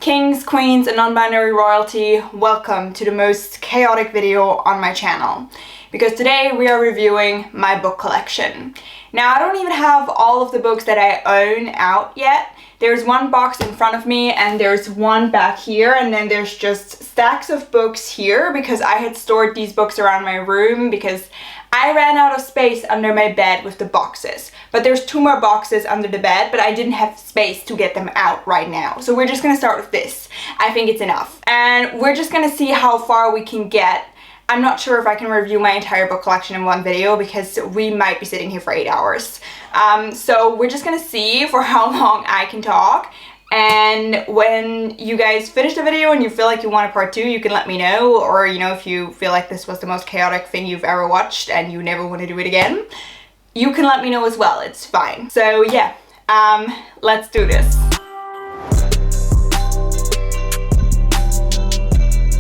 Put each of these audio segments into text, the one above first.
Kings, queens, and non-binary royalty, welcome to the most chaotic video on my channel. Because today we are reviewing my book collection. Now, I don't even have all of the books that I own out yet. There's one box in front of me and there's one back here, and then there's just stacks of books here because I had stored these books around my room because I ran out of space under my bed with the boxes. But there's 2 more boxes under the bed, but I didn't have space to get them out right now. So we're just gonna start with this. I think it's enough. And we're just gonna see how far we can get. I'm not sure if I can review my entire book collection in one video because we might be sitting here for 8 hours. So we're just gonna see for how long I can talk. And when you guys finish the video and you feel like you want a part 2, you can let me know. Or, you know, if you feel like this was the most chaotic thing you've ever watched and you never want to do it again, you can let me know as well. It's fine. So yeah, let's do this.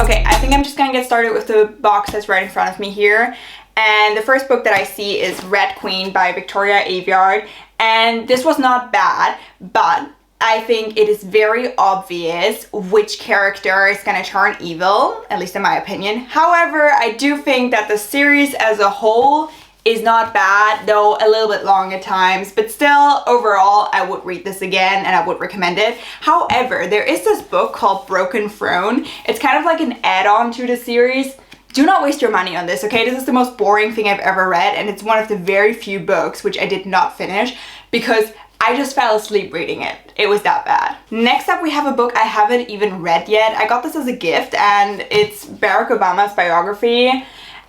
Okay, I think I'm just gonna get started with the box that's right in front of me here. And the first book that I see is Red Queen by Victoria Aveyard. And this was not bad, but I think it is very obvious which character is going to turn evil, at least in my opinion. However, I do think that the series as a whole is not bad, though a little bit long at times, but still, overall, I would read this again and I would recommend it. However, there is this book called Broken Throne. It's kind of like an add-on to the series. Do not waste your money on this, okay? This is the most boring thing I've ever read, and it's one of the very few books which I did not finish because I just fell asleep reading it. It was that bad. Next up, we have a book I haven't even read yet. I got this as a gift, and it's Barack Obama's biography.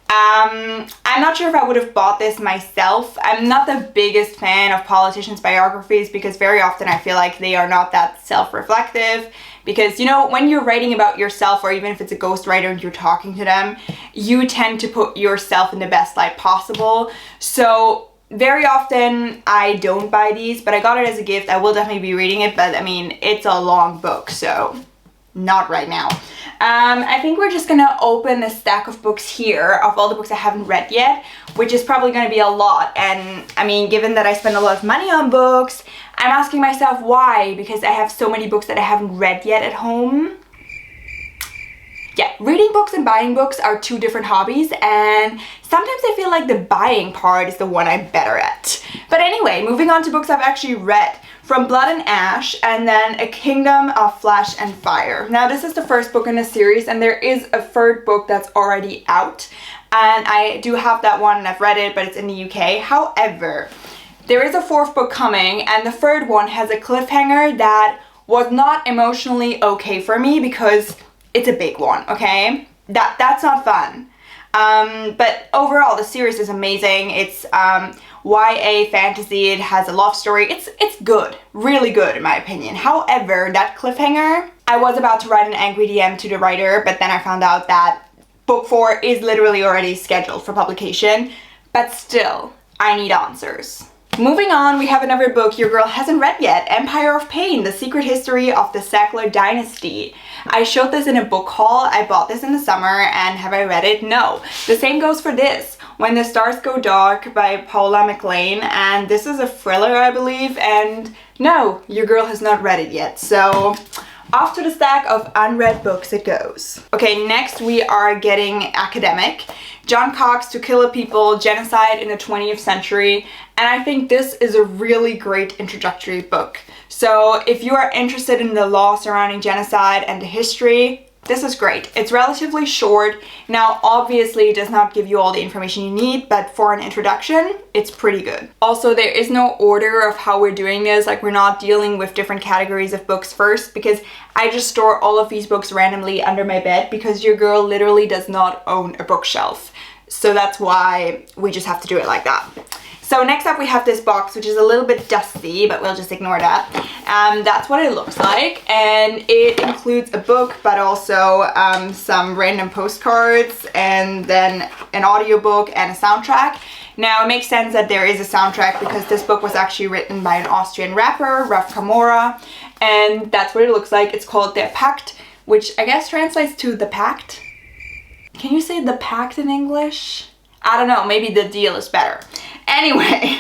I'm not sure if I would have bought this myself. I'm not the biggest fan of politicians' biographies because very often I feel like they are not that self-reflective. Because, you know, when you're writing about yourself, or even if it's a ghostwriter and you're talking to them, you tend to put yourself in the best light possible. So very often I don't buy these, but I got it as a gift. I will definitely be reading it, but I mean, it's a long book, so not right now. I think we're just gonna open a stack of books here of all the books I haven't read yet, which is probably gonna be a lot. And I mean, given that I spend a lot of money on books, I'm asking myself why, because I have so many books that I haven't read yet at home. Yeah, reading books and buying books are 2 different hobbies, and sometimes I feel like the buying part is the one I'm better at. But anyway, moving on to books I've actually read. From Blood and Ash, and then A Kingdom of Flesh and Fire. Now, this is the first book in the series, and there is a 3rd book that's already out. And I do have that one, and I've read it, but it's in the UK. However, there is a 4th book coming, and the 3rd one has a cliffhanger that was not emotionally okay for me because it's a big one, okay? That's not fun. But overall, the series is amazing. It's YA fantasy. It has a love story. It's good, really good in my opinion. However, that cliffhanger, I was about to write an angry DM to the writer, but then I found out that book 4 is literally already scheduled for publication. But still, I need answers. Moving on, we have another book your girl hasn't read yet, Empire of Pain, The Secret History of the Sackler Dynasty. I showed this in a book haul. I bought this in the summer, and have I read it? No. The same goes for this, When the Stars Go Dark by Paula McLean, and this is a thriller, I believe, and no, your girl has not read it yet, so off to the stack of unread books it goes. Okay, next we are getting academic. John Cox, To Kill a People, Genocide in the 20th Century, and I think this is a really great introductory book. So if you are interested in the law surrounding genocide and the history, this is great. It's relatively short. Now, obviously, it does not give you all the information you need, but for an introduction, it's pretty good. Also, there is no order of how we're doing this. Like, we're not dealing with different categories of books first, because I just store all of these books randomly under my bed because your girl literally does not own a bookshelf. So that's why we just have to do it like that. So next up we have this box, which is a little bit dusty, but we'll just ignore that. That's what it looks like, and it includes a book, but also some random postcards, and then an audiobook and a soundtrack. Now, it makes sense that there is a soundtrack because this book was actually written by an Austrian rapper, Raf Camora, and that's what it looks like. It's called Der Pact, which I guess translates to The Pact. Can you say The Pact in English? I don't know, maybe The Deal is better. Anyway,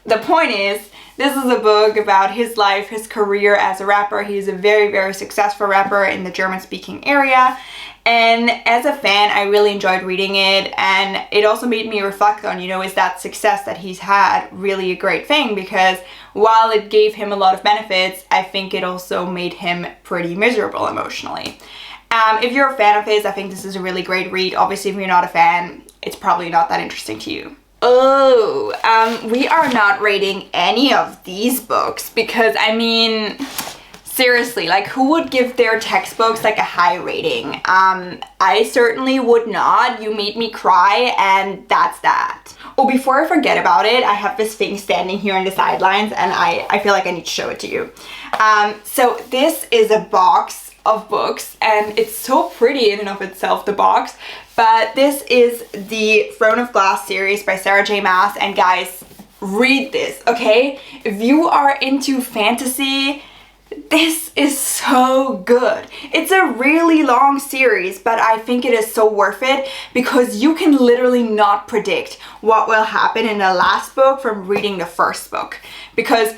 the point is This is a book about his life, his career as a rapper. He's a very, very successful rapper in the German-speaking area. And as a fan, I really enjoyed reading it, and it also made me reflect on, is that success that he's had really a great thing? Because while it gave him a lot of benefits, I think it also made him pretty miserable emotionally. If you're a fan of his, I think this is a really great read. Obviously, if you're not a fan, it's probably not that interesting to you. Oh, we are not rating any of these books because, seriously, like, who would give their textbooks like a high rating? I certainly would not. You made me cry, and that's that. Oh, before I forget about it, I have this thing standing here on the sidelines, and I feel like I need to show it to you. So this is a box of books, and it's so pretty in and of itself, the box. But this is the Throne of Glass series by Sarah J. Maas, and guys, read this, okay? If you are into fantasy, this is so good. It's a really long series, but I think it is so worth it because you can literally not predict what will happen in the last book from reading the first book, because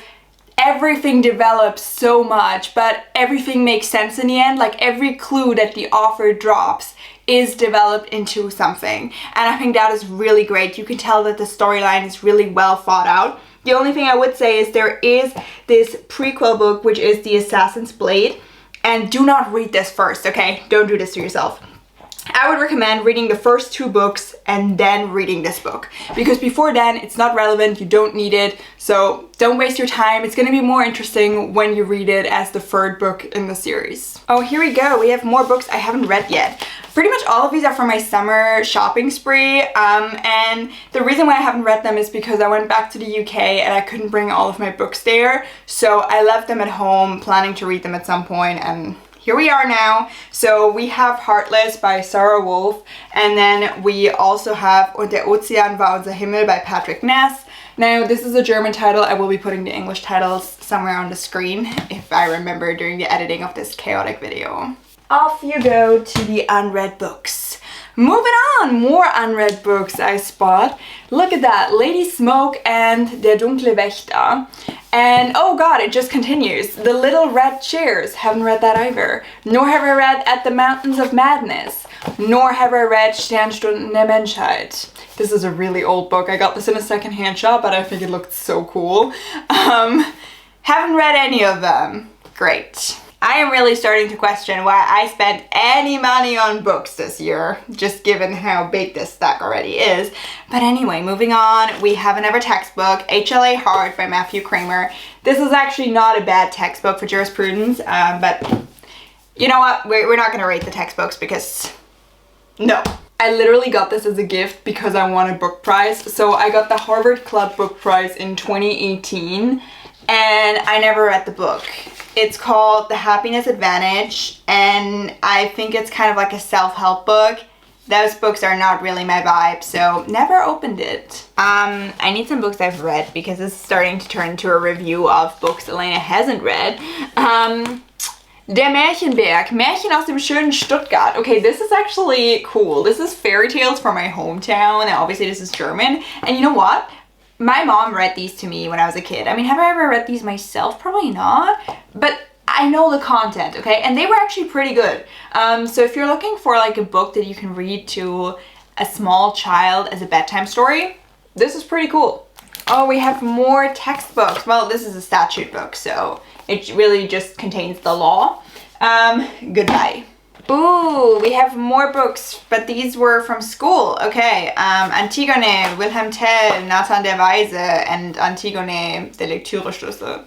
everything develops so much, but everything makes sense in the end. Like, every clue that the author drops is developed into something, and I think that is really great. You can tell that the storyline is really well thought out. The only thing I would say is there is this prequel book, which is The Assassin's Blade, and do not read this first, okay? Don't do this to yourself. I would recommend reading the first 2 books and then reading this book, because before then it's not relevant, you don't need it, so don't waste your time. It's going to be more interesting when you read it as the 3rd book in the series. Oh, here we go. We have more books I haven't read yet. Pretty much all of these are from my summer shopping spree, and the reason why I haven't read them is because I went back to the UK and I couldn't bring all of my books there, so I left them at home planning to read them at some point, and here we are now. So we have Heartless by Sarah Wolf, and then we also have Und der Ozean war unser Himmel by Patrick Ness. Now, this is a German title. I will be putting the English titles somewhere on the screen if I remember during the editing of this chaotic video. Off you go to the unread books. Moving on, more unread books I spot. Look at that, Lady Smoke and Der dunkle Wächter. And oh god, it just continues. The Little Red Chairs, haven't read that either. Nor have I read At the Mountains of Madness. Nor have I read Sternstunden der Menschheit. This is a really old book. I got this in a secondhand shop, but I think it looked so cool. Haven't read any of them. Great. I am really starting to question why I spent any money on books this year, just given how big this stack already is. But anyway, moving on, we have another textbook, HLA Hard by Matthew Kramer. This is actually not a bad textbook for jurisprudence, but you know what? We're not going to rate the textbooks because no. I literally got this as a gift because I won a book prize. So I got the Harvard Club Book Prize in 2018, and I never read the book. It's called The Happiness Advantage, and I think it's kind of like a self-help book. Those books are not really my vibe, so never opened it. I need some books I've read because this is starting to turn into a review of books Elena hasn't read. Der Märchenberg, Märchen aus dem schönen Stuttgart. Okay, this is actually cool. This is fairy tales from my hometown, and obviously this is German. And you know what? My mom read these to me when I was a kid. I mean, have I ever read these myself? Probably not, but I know the content, okay? And they were actually pretty good. So if you're looking for like a book that you can read to a small child as a bedtime story, this is pretty cool. Oh, we have more textbooks. Well, this is a statute book, so it really just contains the law. Goodbye. Ooh, we have more books, but these were from school. Okay, Antigone, Wilhelm Tell, Nathan der Weise, and Antigone, der Lektüreschlüssel.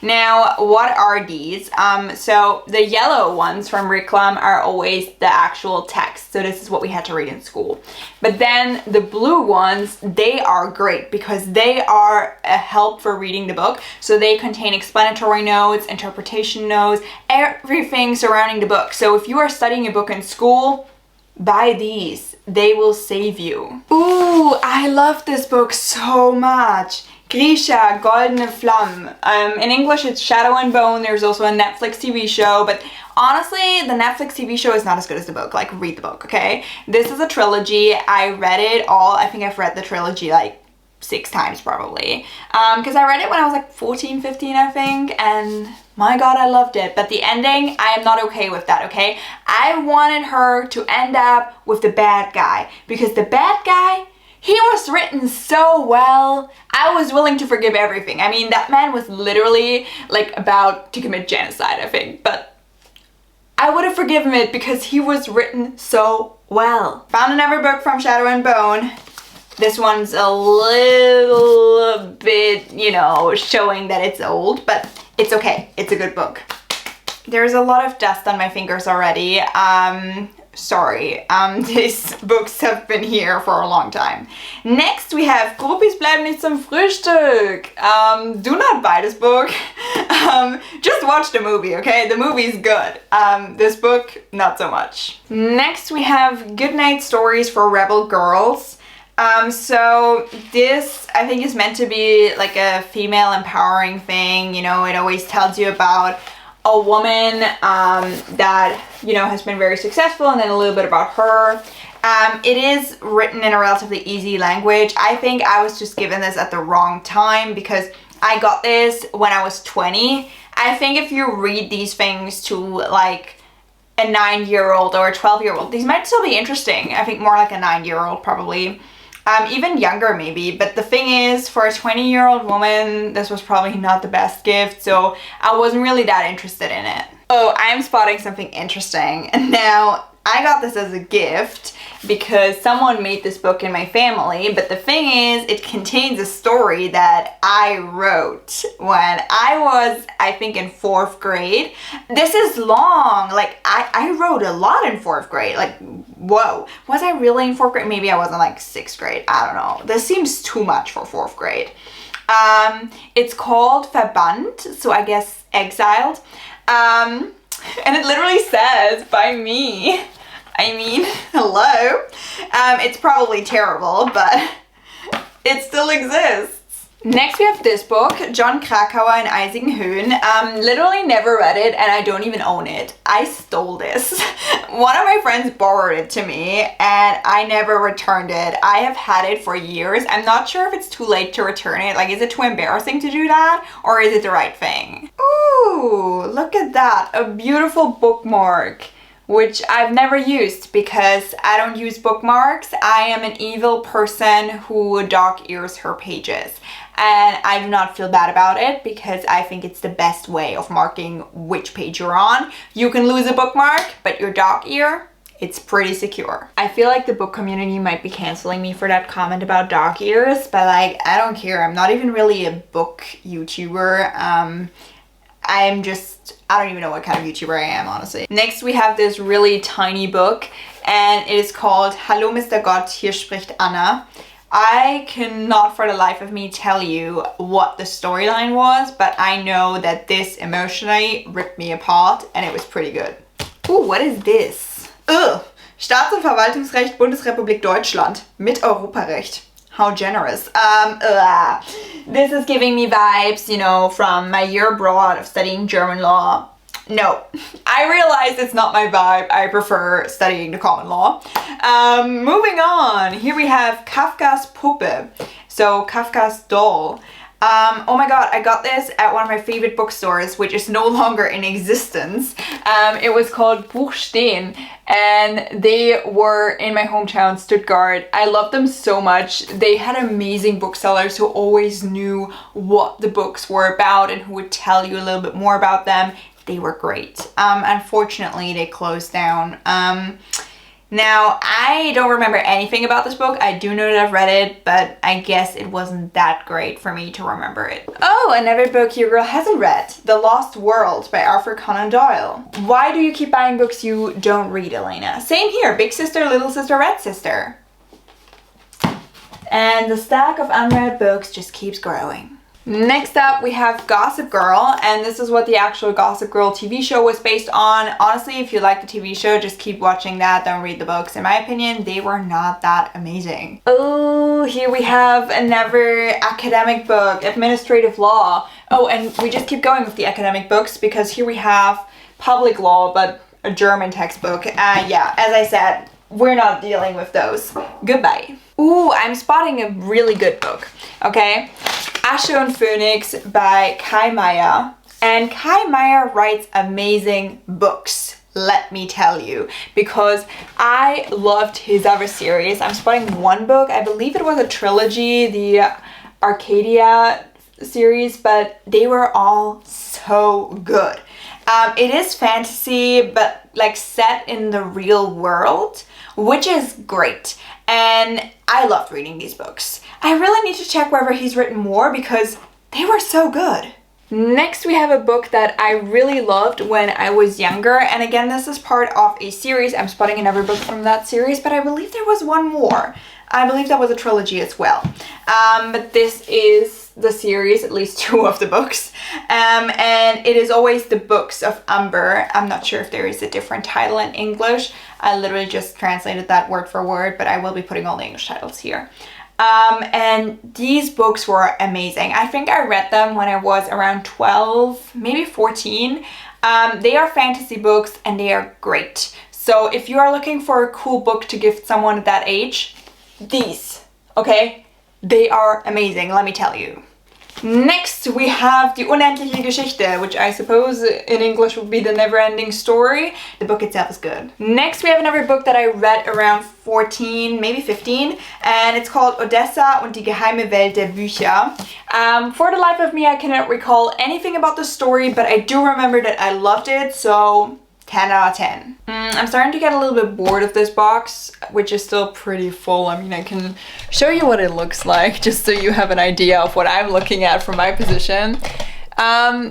Now, what are these? So the yellow ones from Reclam are always the actual text. So this is what we had to read in school. But then the blue ones, they are great because they are a help for reading the book. So they contain explanatory notes, interpretation notes, everything surrounding the book. So if you are studying a book in school, buy these. They will save you. Ooh, I love this book so much. Grisha, Goldene Flamme. In English it's Shadow and Bone. There's also a Netflix TV show, but honestly, the Netflix TV show is not as good as the book. Like, read the book, okay? This is a trilogy. I read it all. I think I've read the trilogy like 6 times probably, because I read it when I was like 14, 15, I think, and my god, I loved it. But the ending, I am not okay with that, okay? I wanted her to end up with the bad guy, because the bad guy, he was written so well. I was willing to forgive everything. I mean, that man was literally like about to commit genocide, I think, but I would have forgiven it because he was written so well. Found another book from Shadow and Bone. This one's a little bit, you know, showing that it's old, but it's okay. It's a good book. There's a lot of dust on my fingers already. Sorry. These books have been here for a long time. Next we have Groupies bleiben nicht zum Frühstück. Do not buy this book. Just watch the movie, okay? The movie's good. This book, not so much. Next we have Goodnight Stories for Rebel Girls. So this, I think, is meant to be like a female empowering thing. You know, it always tells you about a woman that, you know, has been very successful, and then a little bit about her. It is written in a relatively easy language. I think I was just given this at the wrong time because I got this when I was 20. I think if you read these things to like a 9-year-old or a 12-year-old, these might still be interesting. I think more like a 9-year-old probably. Even younger maybe, but the thing is, for a 20-year-old woman, this was probably not the best gift, so I wasn't really that interested in it. Oh, I'm spotting something interesting. Now, I got this as a gift because someone made this book in my family, but the thing is, it contains a story that I wrote when I was, I think, in 4th grade. This is long. Like, I wrote a lot in 4th grade. Like, whoa. Was I really in 4th grade? Maybe I was in like 6th grade. I don't know. This seems too much for 4th grade. It's called Verbannt, so I guess exiled. And it literally says, by me. I mean, hello. It's probably terrible, but it still exists. Next we have this book, John Krakauer in Eisigen Höhen. Literally never read it, and I don't even own it. I stole this. One of my friends borrowed it to me, and I never returned it. I have had it for years. I'm not sure if it's too late to return it. Like, is it too embarrassing to do that, or is it the right thing? Ooh, look at that. A beautiful bookmark, which I've never used because I don't use bookmarks. I am an evil person who dog ears her pages. And I do not feel bad about it because I think it's the best way of marking which page you're on. You can lose a bookmark, but your dog ear, it's pretty secure. I feel like the book community might be canceling me for that comment about dog ears, but like, I don't care. I'm not even really a book YouTuber. I don't even know what kind of YouTuber I am, honestly. Next, we have this really tiny book, and it is called Hallo Mr. Gott, hier spricht Anna. I cannot for the life of me tell you what the storyline was, but I know that this emotionally ripped me apart, and it was pretty good. Ooh, what is this? Ugh! Staats- und Verwaltungsrecht Bundesrepublik Deutschland mit Europarecht. How generous. This is giving me vibes, you know, from my year abroad of studying German law. No, I realize it's not my vibe. I prefer studying the common law. Moving on, here we have Kafka's Puppe, so Kafka's doll. Oh my god, I got this at one of my favorite bookstores, which is no longer in existence. It was called Buchstehen, and they were in my hometown, Stuttgart. I loved them so much. They had amazing booksellers who always knew what the books were about and who would tell you a little bit more about them. They were great. Unfortunately, they closed down. Now, I don't remember anything about this book. I do know that I've read it, but I guess it wasn't that great for me to remember it. Oh, another book your girl hasn't read. The Lost World by Arthur Conan Doyle. Why do you keep buying books you don't read, Elena? Same here. Big sister, little sister, red sister. And the stack of unread books just keeps growing. Next up, we have Gossip Girl, and this is what the actual Gossip Girl TV show was based on. Honestly, if you like the TV show, just keep watching that, don't read the books. In my opinion, they were not that amazing. Oh, here we have another academic book, Administrative Law. Oh, and we just keep going with the academic books because here we have Public Law, but a German textbook. Yeah, as I said, we're not dealing with those. Goodbye. Ooh, I'm spotting a really good book, okay? Asche und Phoenix by Kai Meier. And Kai Meier writes amazing books, let me tell you, because I loved his other series. I'm spotting one book, I believe it was a trilogy, the Arcadia series, but they were all so good. It is fantasy, but like set in the real world, which is great. And I loved reading these books. I really need to check whether he's written more because they were so good. Next, we have a book that I really loved when I was younger. And again, this is part of a series. I'm spotting another book from that series, but I believe there was one more. I believe that was a trilogy as well. But this is the series, at least 2 of the books. And it is always the Books of Umber. I'm not sure if there is a different title in English. I literally just translated that word for word, but I will be putting all the English titles here. And these books were amazing. I think I read them when I was around 12, maybe 14. They are fantasy books and they are great. So if you are looking for a cool book to gift someone at that age, these, okay? They are amazing, let me tell you. Next, we have Die unendliche Geschichte, which I suppose in English would be the never-ending story. The book itself is good. Next, we have another book that I read around 14, maybe 15, and it's called Odessa und die geheime Welt der Bücher. For the life of me, I cannot recall anything about the story, but I do remember that I loved it, so 10 out of 10. I'm starting to get a little bit bored of this box, which is still pretty full. I mean, I can show you what it looks like just so you have an idea of what I'm looking at from my position.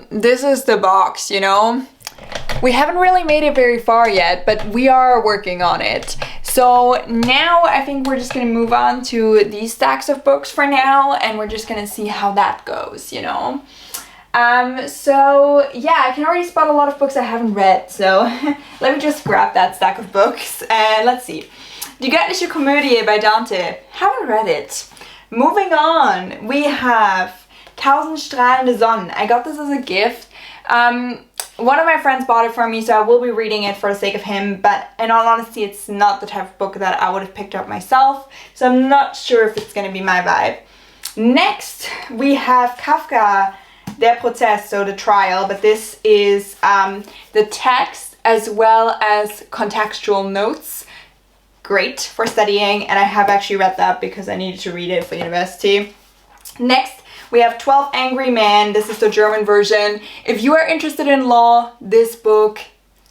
This is the box, you know. We haven't really made it very far yet, but we are working on it. So now I think we're just gonna move on to these stacks of books for now, and we're just gonna see how that goes, you know. So yeah, I can already spot a lot of books I haven't read, so let me just grab that stack of books and let's see. Die göttliche Komödie by Dante. Haven't read it. Moving on, we have Tausend strahlende Sonnen. I got this as a gift. One of my friends bought it for me, so I will be reading it for the sake of him, but in all honesty, it's not the type of book that I would have picked up myself, so I'm not sure if it's gonna be my vibe. Next, we have Kafka, Der Prozess, so the trial, but this is the text as well as contextual notes. Great for studying, and I have actually read that because I needed to read it for university. Next, we have 12 Angry Men. This is the German version. If you are interested in law, this book,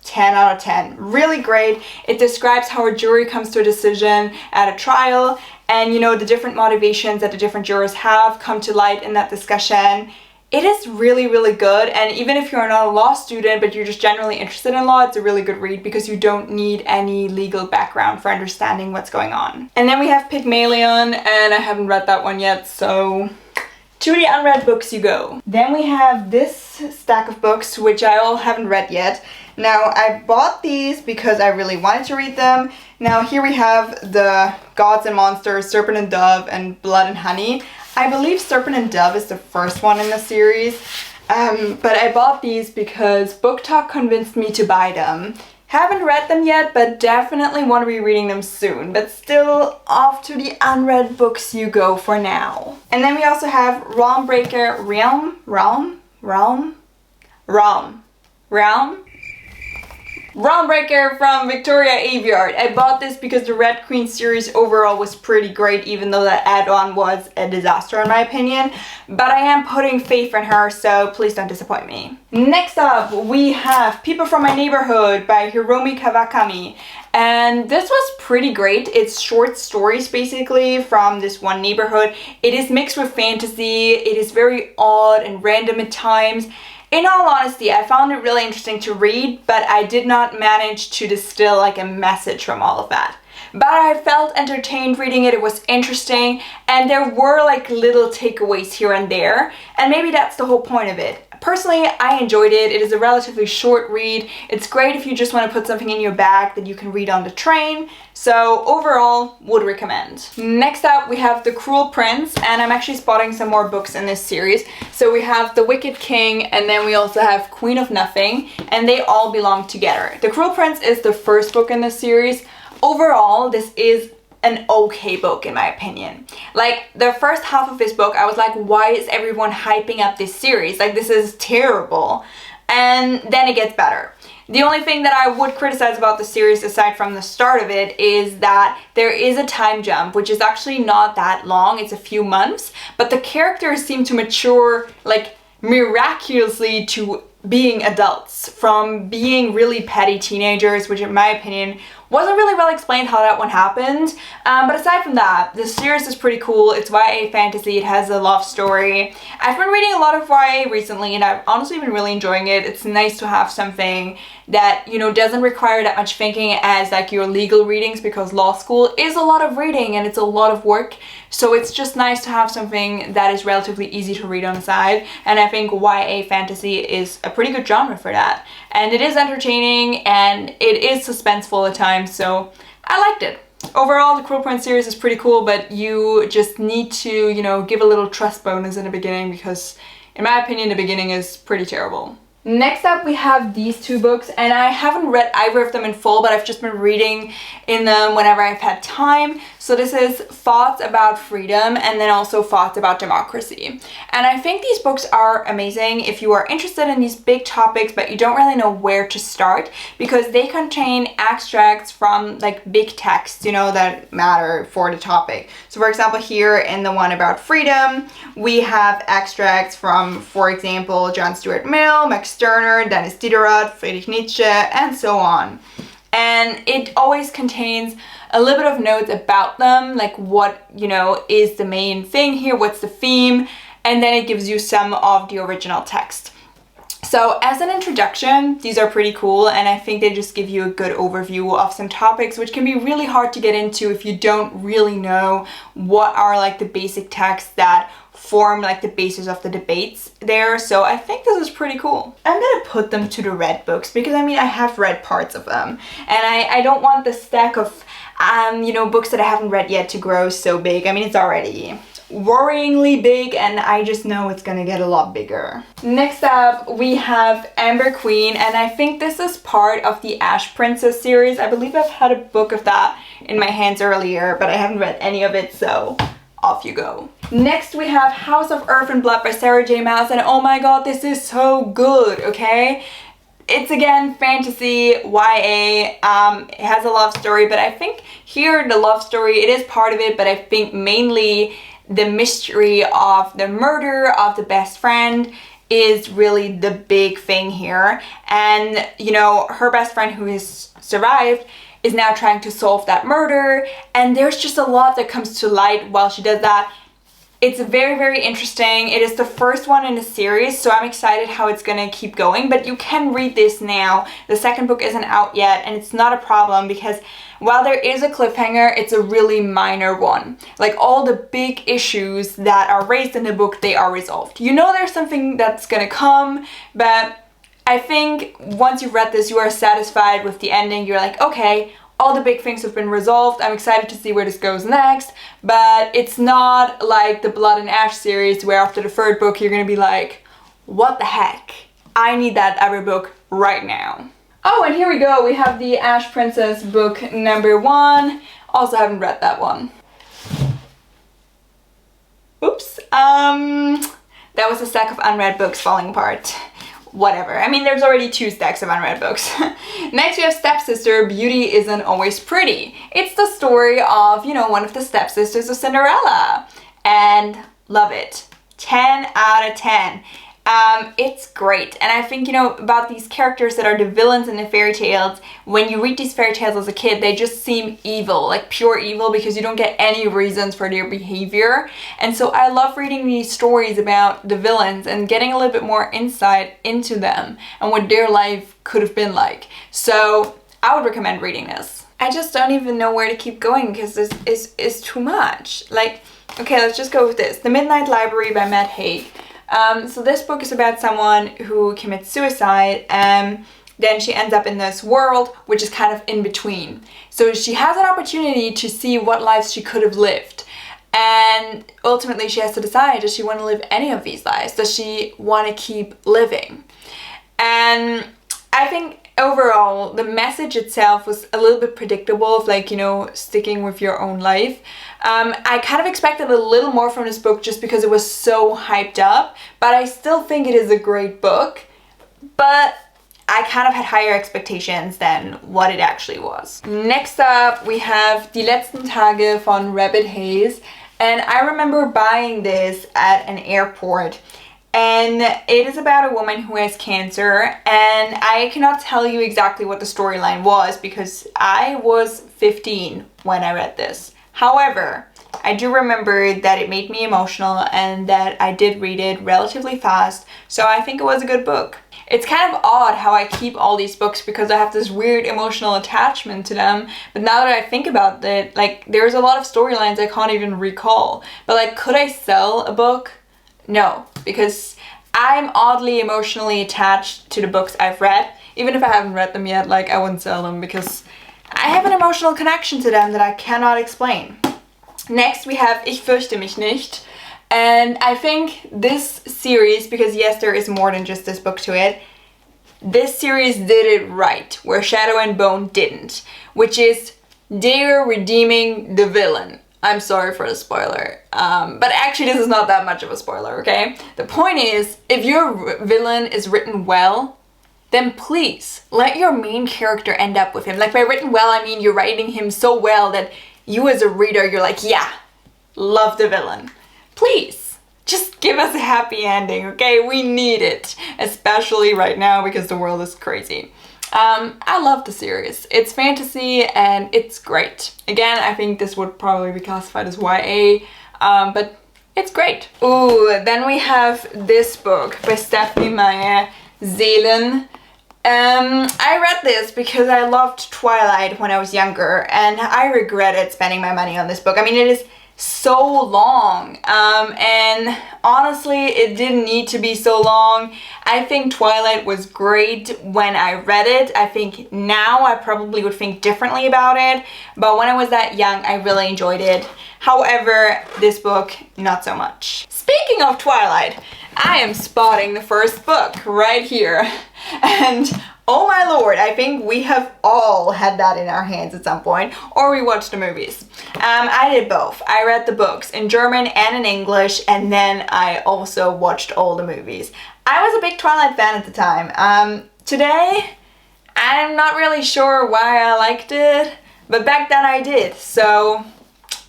10 out of 10. Really great. It describes how a jury comes to a decision at a trial, and you know, the different motivations that the different jurors have come to light in that discussion. It is really, really good, and even if you're not a law student but you're just generally interested in law, it's a really good read because you don't need any legal background for understanding what's going on. And then we have Pygmalion, and I haven't read that one yet, so to the unread books you go. Then we have this stack of books, which I all haven't read yet. Now, I bought these because I really wanted to read them. Now, here we have the Gods and Monsters, Serpent and Dove, and Blood and Honey. I believe Serpent and Dove is the first one in the series, but I bought these because Book Talk convinced me to buy them. Haven't read them yet, but definitely want to be reading them soon, but still off to the unread books you go for now. And then we also have Realmbreaker from Victoria Aveyard. I bought this because the Red Queen series overall was pretty great, even though that add-on was a disaster in my opinion. But I am putting faith in her, so please don't disappoint me. Next up, we have People from My Neighborhood by Hiromi Kawakami. And this was pretty great. It's short stories basically from this one neighborhood. It is mixed with fantasy. It is very odd and random at times. In all honesty, I found it really interesting to read, but I did not manage to distill like a message from all of that. But I felt entertained reading it, it was interesting, and there were like little takeaways here and there, and maybe that's the whole point of it. Personally, I enjoyed it. It is a relatively short read. It's great if you just want to put something in your bag that you can read on the train. So overall, would recommend. Next up, we have The Cruel Prince, and I'm actually spotting some more books in this series. So we have The Wicked King, and then we also have Queen of Nothing, and they all belong together. The Cruel Prince is the first book in this series. overall, this is an okay book in my opinion. Like, the first half of this book, I was like, why is everyone hyping up this series? Like, this is terrible. And then it gets better. The only thing that I would criticize about the series, aside from the start of it, is that there is a time jump, which is actually not that long. It's a few months, but the characters seem to mature, like, miraculously to being adults, from being really petty teenagers, which in my opinion wasn't really well explained how that one happened. But aside from that, the series is pretty cool. It's YA fantasy, it has a love story. I've been reading a lot of YA recently and I've honestly been really enjoying it. It's nice to have something that, you know, doesn't require that much thinking as like your legal readings, because law school is a lot of reading and it's a lot of work. So it's just nice to have something that is relatively easy to read on the side, and I think YA fantasy is a pretty good genre for that. And it is entertaining and it is suspenseful at times, so I liked it. Overall, the Cruel Point series is pretty cool, but you just need to, you know, give a little trust bonus in the beginning, because in my opinion the beginning is pretty terrible. Next up we have these two books, and I haven't read either of them in full, but I've just been reading in them whenever I've had time. So this is Thoughts About Freedom and then also Thoughts About Democracy. And I think these books are amazing if you are interested in these big topics but you don't really know where to start, because they contain extracts from like big texts, you know, that matter for the topic. So for example, here in the one about freedom, we have extracts from, for example, John Stuart Mill, Max Stirner, Dennis Diderot, Friedrich Nietzsche, and so on. And it always contains a little bit of notes about them, like what, you know, is the main thing here, what's the theme, and then it gives you some of the original text. So as an introduction, these are pretty cool, and I think they just give you a good overview of some topics which can be really hard to get into if you don't really know what are like the basic texts that form like the basis of the debates there. So I think this is pretty cool. I'm gonna put them to the read books because I mean I have read parts of them, and I don't want the stack of you know, books that I haven't read yet to grow so big. I mean, it's already worryingly big and I just know it's gonna get a lot bigger. Next up we have Amber Queen, and I think this is part of the Ash Princess series. I believe I've had a book of that in my hands earlier, but I haven't read any of it, so off you go. Next we have House of Earth and Blood by Sarah J Maas, and oh my god, this is so good, okay? It's again fantasy, YA, it has a love story, but I think here the love story, it is part of it, but I think mainly the mystery of the murder of the best friend is really the big thing here. And you know, her best friend who has survived is now trying to solve that murder, and there's just a lot that comes to light while she does that. It's very, very interesting. It is the first one in the series, so I'm excited how it's gonna keep going, but you can read this now. The second book isn't out yet, and it's not a problem because while there is a cliffhanger, it's a really minor one. Like, all the big issues that are raised in the book, they are resolved. You know there's something that's gonna come, but I think once you've read this, you are satisfied with the ending. You're like, okay, all the big things have been resolved. I'm excited to see where this goes next, but it's not like the Blood and Ash series where after the third book you're gonna be like, what the heck? I need that other book right now. Oh, and here we go. We have the Ash Princess book number 1. Also haven't read that one. Oops. That was a stack of unread books falling apart. Whatever. I mean, there's already 2 stacks of unread books. Next we have Stepsister, Beauty Isn't Always Pretty. It's the story of, you know, one of the stepsisters of Cinderella. And love it. 10 out of 10. It's great, and I think, you know, about these characters that are the villains in the fairy tales, when you read these fairy tales as a kid, they just seem evil, like pure evil, because you don't get any reasons for their behavior. And so I love reading these stories about the villains and getting a little bit more insight into them and what their life could have been like. So I would recommend reading this. I just don't even know where to keep going because this is too much. Like, okay, let's just go with this. The Midnight Library by Matt Haig. So this book is about someone who commits suicide, and then she ends up in this world which is kind of in between. So she has an opportunity to see what lives she could have lived, and ultimately she has to decide, does she want to live any of these lives? Does she want to keep living? And I think overall, the message itself was a little bit predictable of like, you know, sticking with your own life. I kind of expected a little more from this book just because it was so hyped up, but I still think it is a great book. But I kind of had higher expectations than what it actually was. Next up, we have Die letzten Tage von Rabbit Hayes. And I remember buying this at an airport. And it is about a woman who has cancer. And I cannot tell you exactly what the storyline was because I was 15 when I read this. However, I do remember that it made me emotional and that I did read it relatively fast, so I think it was a good book. It's kind of odd how I keep all these books because I have this weird emotional attachment to them, but now that I think about it, like, there's a lot of storylines I can't even recall. But like, could I sell a book? No, because I'm oddly emotionally attached to the books I've read. Even if I haven't read them yet, like, I wouldn't sell them because I have an emotional connection to them that I cannot explain. Next we have Ich fürchte mich nicht. And I think this series, because yes, there is more than just this book to it, this series did it right, where Shadow and Bone didn't, which is they're redeeming the villain. I'm sorry for the spoiler, but actually this is not that much of a spoiler, okay? The point is, if your villain is written well, then please let your main character end up with him. Like, by written well, I mean you're writing him so well that you as a reader, you're like, yeah, love the villain. Please, just give us a happy ending, okay? We need it, especially right now because the world is crazy. I love the series. It's fantasy and it's great. Again, I think this would probably be classified as YA, but it's great. Ooh, then we have this book by Stephanie Meyer, Seelen. I read this because I loved Twilight when I was younger, and I regretted spending my money on this book. I mean, it is so long, and honestly, it didn't need to be so long. I think Twilight was great when I read it. I think now I probably would think differently about it, but when I was that young, I really enjoyed it. However, this book, not so much. Speaking of Twilight, I am spotting the first book right here. And oh my lord, I think we have all had that in our hands at some point, or we watched the movies. I did both. I read the books in German and in English, and then I also watched all the movies. I was a big Twilight fan at the time. Today, I'm not really sure why I liked it, but back then I did, so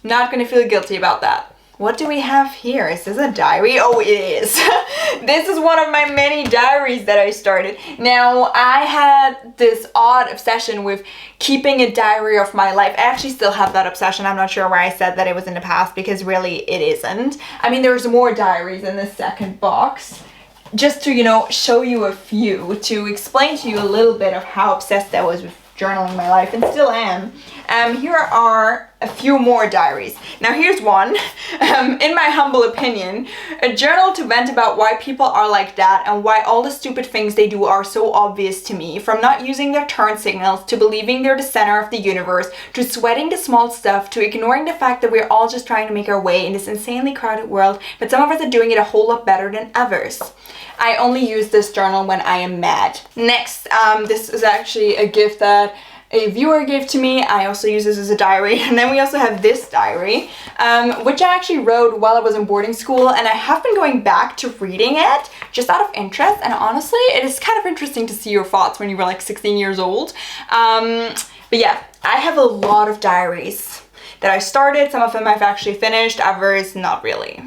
not gonna feel guilty about that. What do we have here? Is this a diary? Oh, it is. This is one of my many diaries that I started. Now, I had this odd obsession with keeping a diary of my life. I actually still have that obsession. I'm not sure why I said that it was in the past, because really it isn't. I mean, there's more diaries in the second box. Just to, you know, show you a few, to explain to you a little bit of how obsessed I was with journaling my life, and still am. Here are a few more diaries. Now here's one. In my humble opinion, a journal to vent about why people are like that and why all the stupid things they do are so obvious to me, from not using their turn signals to believing they're the center of the universe, to sweating the small stuff, to ignoring the fact that we're all just trying to make our way in this insanely crowded world, but some of us are doing it a whole lot better than others. I only use this journal when I am mad. Next, this is actually a gift that a viewer gave to me. I also use this as a diary. And then we also have this diary, which I actually wrote while I was in boarding school, and I have been going back to reading it just out of interest, and honestly, it is kind of interesting to see your thoughts when you were like 16 years old. But yeah, I have a lot of diaries that I started. Some of them I've actually finished, others not really.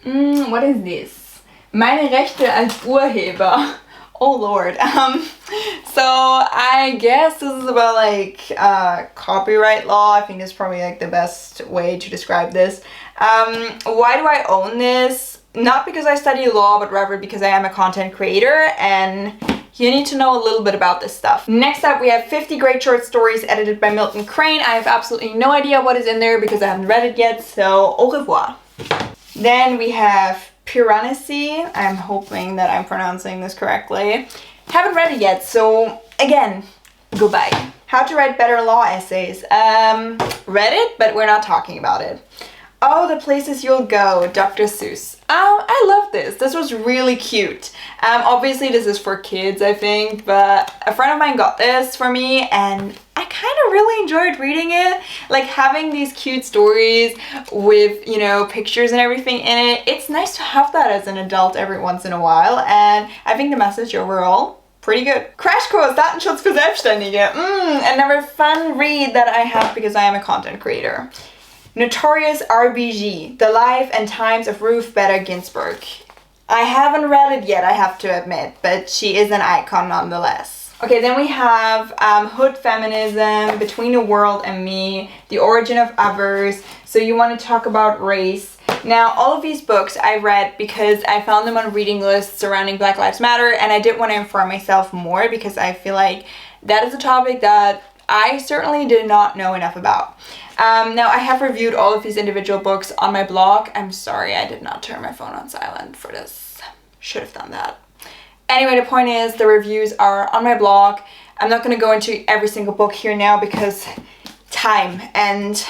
What is this? Meine Rechte als Urheber. Oh lord. So I guess this is about like copyright law. I think that's probably like the best way to describe this. Why do I own this? Not because I study law, but rather because I am a content creator, and you need to know a little bit about this stuff. Next up, we have 50 Great Short Stories edited by Milton Crane. I have absolutely no idea what is in there because I haven't read it yet, so au revoir. Then we have Piranesi. I'm hoping that I'm pronouncing this correctly. Haven't read it yet, so again, goodbye. How to Write Better Law Essays. Read it, but we're not talking about it. Oh, The Places You'll Go, Dr. Seuss. I love this. This was really cute. Obviously this is for kids, I think, but a friend of mine got this for me and I kind of really enjoyed reading it. Like having these cute stories with, you know, pictures and everything in it. It's nice to have that as an adult every once in a while, and I think the message overall, pretty good. Crashkurs, Datenschutz für Selbstständige. Another fun read that I have because I am a content creator. Notorious RBG, The Life and Times of Ruth Bader Ginsburg. I haven't read it yet, I have to admit, but she is an icon nonetheless. Okay, then we have Hood Feminism, Between the World and Me, The Origin of Others. So you want to talk about race. Now, all of these books I read because I found them on reading lists surrounding Black Lives Matter, and I did want to inform myself more because I feel like that is a topic that I certainly did not know enough about. Now, I have reviewed all of these individual books on my blog. I'm sorry I did not turn my phone on silent for this. Should have done that. Anyway, the point is the reviews are on my blog. I'm not going to go into every single book here now because time, and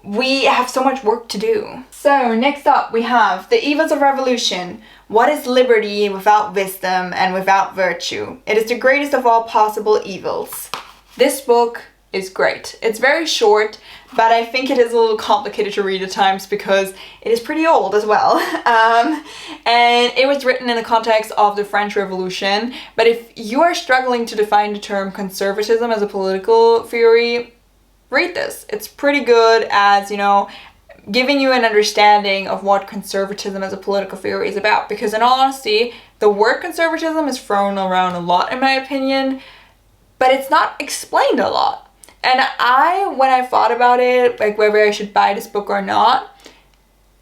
we have so much work to do. So next up we have The Evils of Revolution. What is liberty without wisdom and without virtue? It is the greatest of all possible evils. This book is great. It's very short, but I think it is a little complicated to read at times because it is pretty old as well. And it was written in the context of the French Revolution. But if you are struggling to define the term conservatism as a political theory, read this. It's pretty good as, you know, giving you an understanding of what conservatism as a political theory is about. Because in all honesty, the word conservatism is thrown around a lot in my opinion, but it's not explained a lot. And when I thought about it, like whether I should buy this book or not,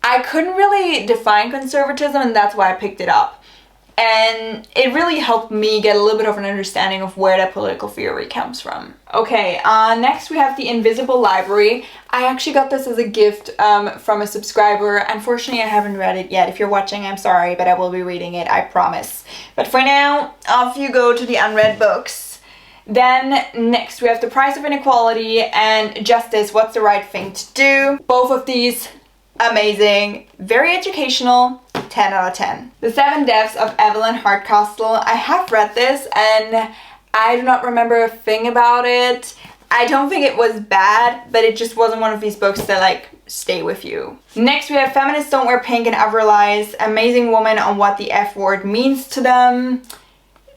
I couldn't really define conservatism, and that's why I picked it up. And it really helped me get a little bit of an understanding of where that political theory comes from. Okay, next we have The Invisible Library. I actually got this as a gift from a subscriber. Unfortunately, I haven't read it yet. If you're watching, I'm sorry, but I will be reading it, I promise. But for now, off you go to the unread books. Then next we have The Price of Inequality and Justice, What's the Right Thing to Do. Both of these, amazing, very educational, 10 out of 10. The Seven Deaths of Evelyn Hardcastle. I have read this and I do not remember a thing about it. I don't think it was bad, but it just wasn't one of these books that like stay with you. Next we have Feminists Don't Wear Pink and Other Lies, Amazing Woman on What the F Word Means to Them.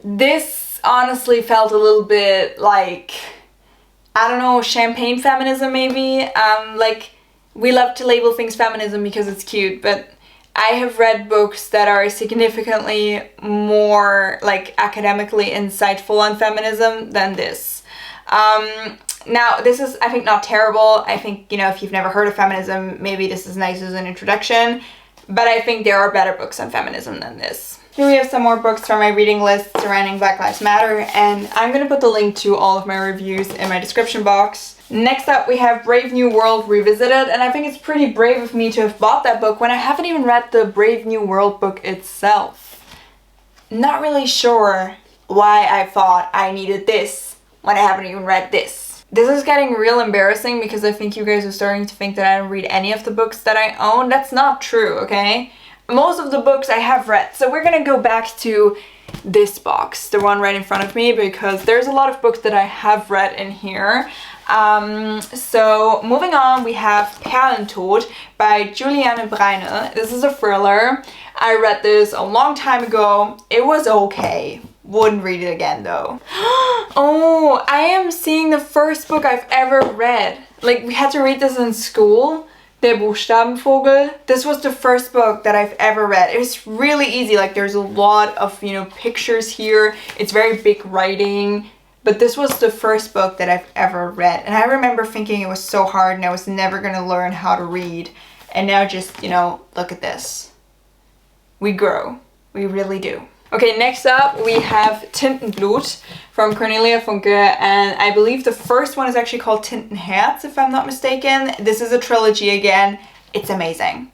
This honestly felt a little bit like, I don't know, champagne feminism maybe. Like, we love to label things feminism because it's cute, but I have read books that are significantly more like academically insightful on feminism than this. Now, this is, I think, not terrible. I think, you know, if you've never heard of feminism, maybe this is nice as an introduction, but I think there are better books on feminism than this. Here we have some more books from my reading list surrounding Black Lives Matter, and I'm going to put the link to all of my reviews in my description box. Next up we have Brave New World Revisited, and I think it's pretty brave of me to have bought that book when I haven't even read the Brave New World book itself. Not really sure why I thought I needed this when I haven't even read this. This is getting real embarrassing because I think you guys are starting to think that I don't read any of the books that I own. That's not true, okay? Most of the books I have read. So we're gonna go back to this box, the one right in front of me, because there's a lot of books that I have read in here. So moving on, we have Perlentod by Juliane Breine. This is a thriller. I read this a long time ago. It was okay. Wouldn't read it again though. Oh, I am seeing the first book I've ever read. Like, we had to read this in school. Der Buchstabenvogel. This was the first book that I've ever read. It was really easy. Like, there's a lot of, you know, pictures here. It's very big writing. But this was the first book that I've ever read. And I remember thinking it was so hard and I was never going to learn how to read. And now just, you know, look at this. We grow. We really do. Okay, next up we have Tintenblut from Cornelia Funke, and I believe the first one is actually called Tintenherz, if I'm not mistaken. This is a trilogy again. It's amazing.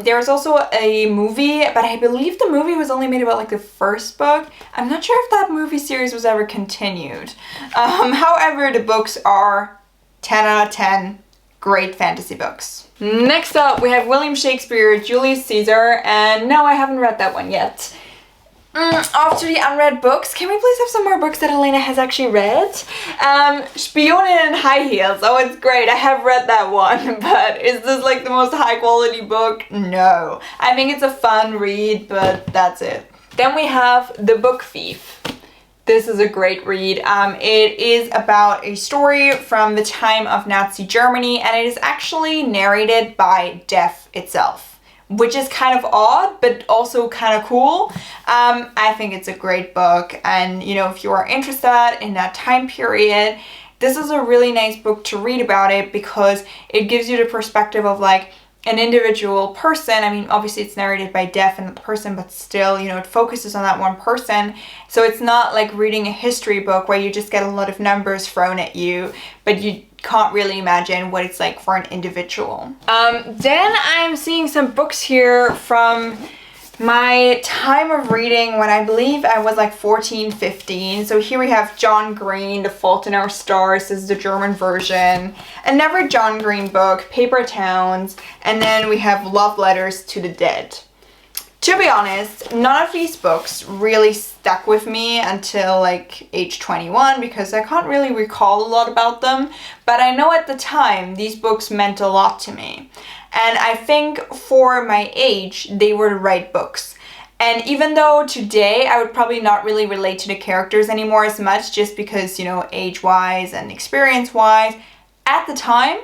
There's also a movie, but I believe the movie was only made about like the first book. I'm not sure if that movie series was ever continued. However, the books are 10 out of 10. Great fantasy books. Next up, we have William Shakespeare, Julius Caesar, and no, I haven't read that one yet. Off to the unread books. Can we please have some more books that Elena has actually read? Spionin in High Heels. Oh, it's great. I have read that one, but is this like the most high quality book? No. I think it's a fun read, but that's it. Then we have The Book Thief. This is a great read. It is about a story from the time of Nazi Germany, and it is actually narrated by death itself, which is kind of odd, but also kind of cool. I think it's a great book, and you know, if you are interested in that time period, this is a really nice book to read about it because it gives you the perspective of like an individual person. I mean, obviously it's narrated by death and the person, but still, you know, it focuses on that one person. So it's not like reading a history book where you just get a lot of numbers thrown at you, but you can't really imagine what it's like for an individual. Then I'm seeing some books here from my time of reading when I believe I was like 14, 15. So here we have John Green, The Fault in Our Stars. This is the German version. Another John Green book, Paper Towns. And then we have Love Letters to the Dead. To be honest, none of these books really stuck with me until like age 21 because I can't really recall a lot about them. But I know at the time these books meant a lot to me. And I think for my age, they were the right books. And even though today I would probably not really relate to the characters anymore as much just because, you know, age-wise and experience-wise, at the time,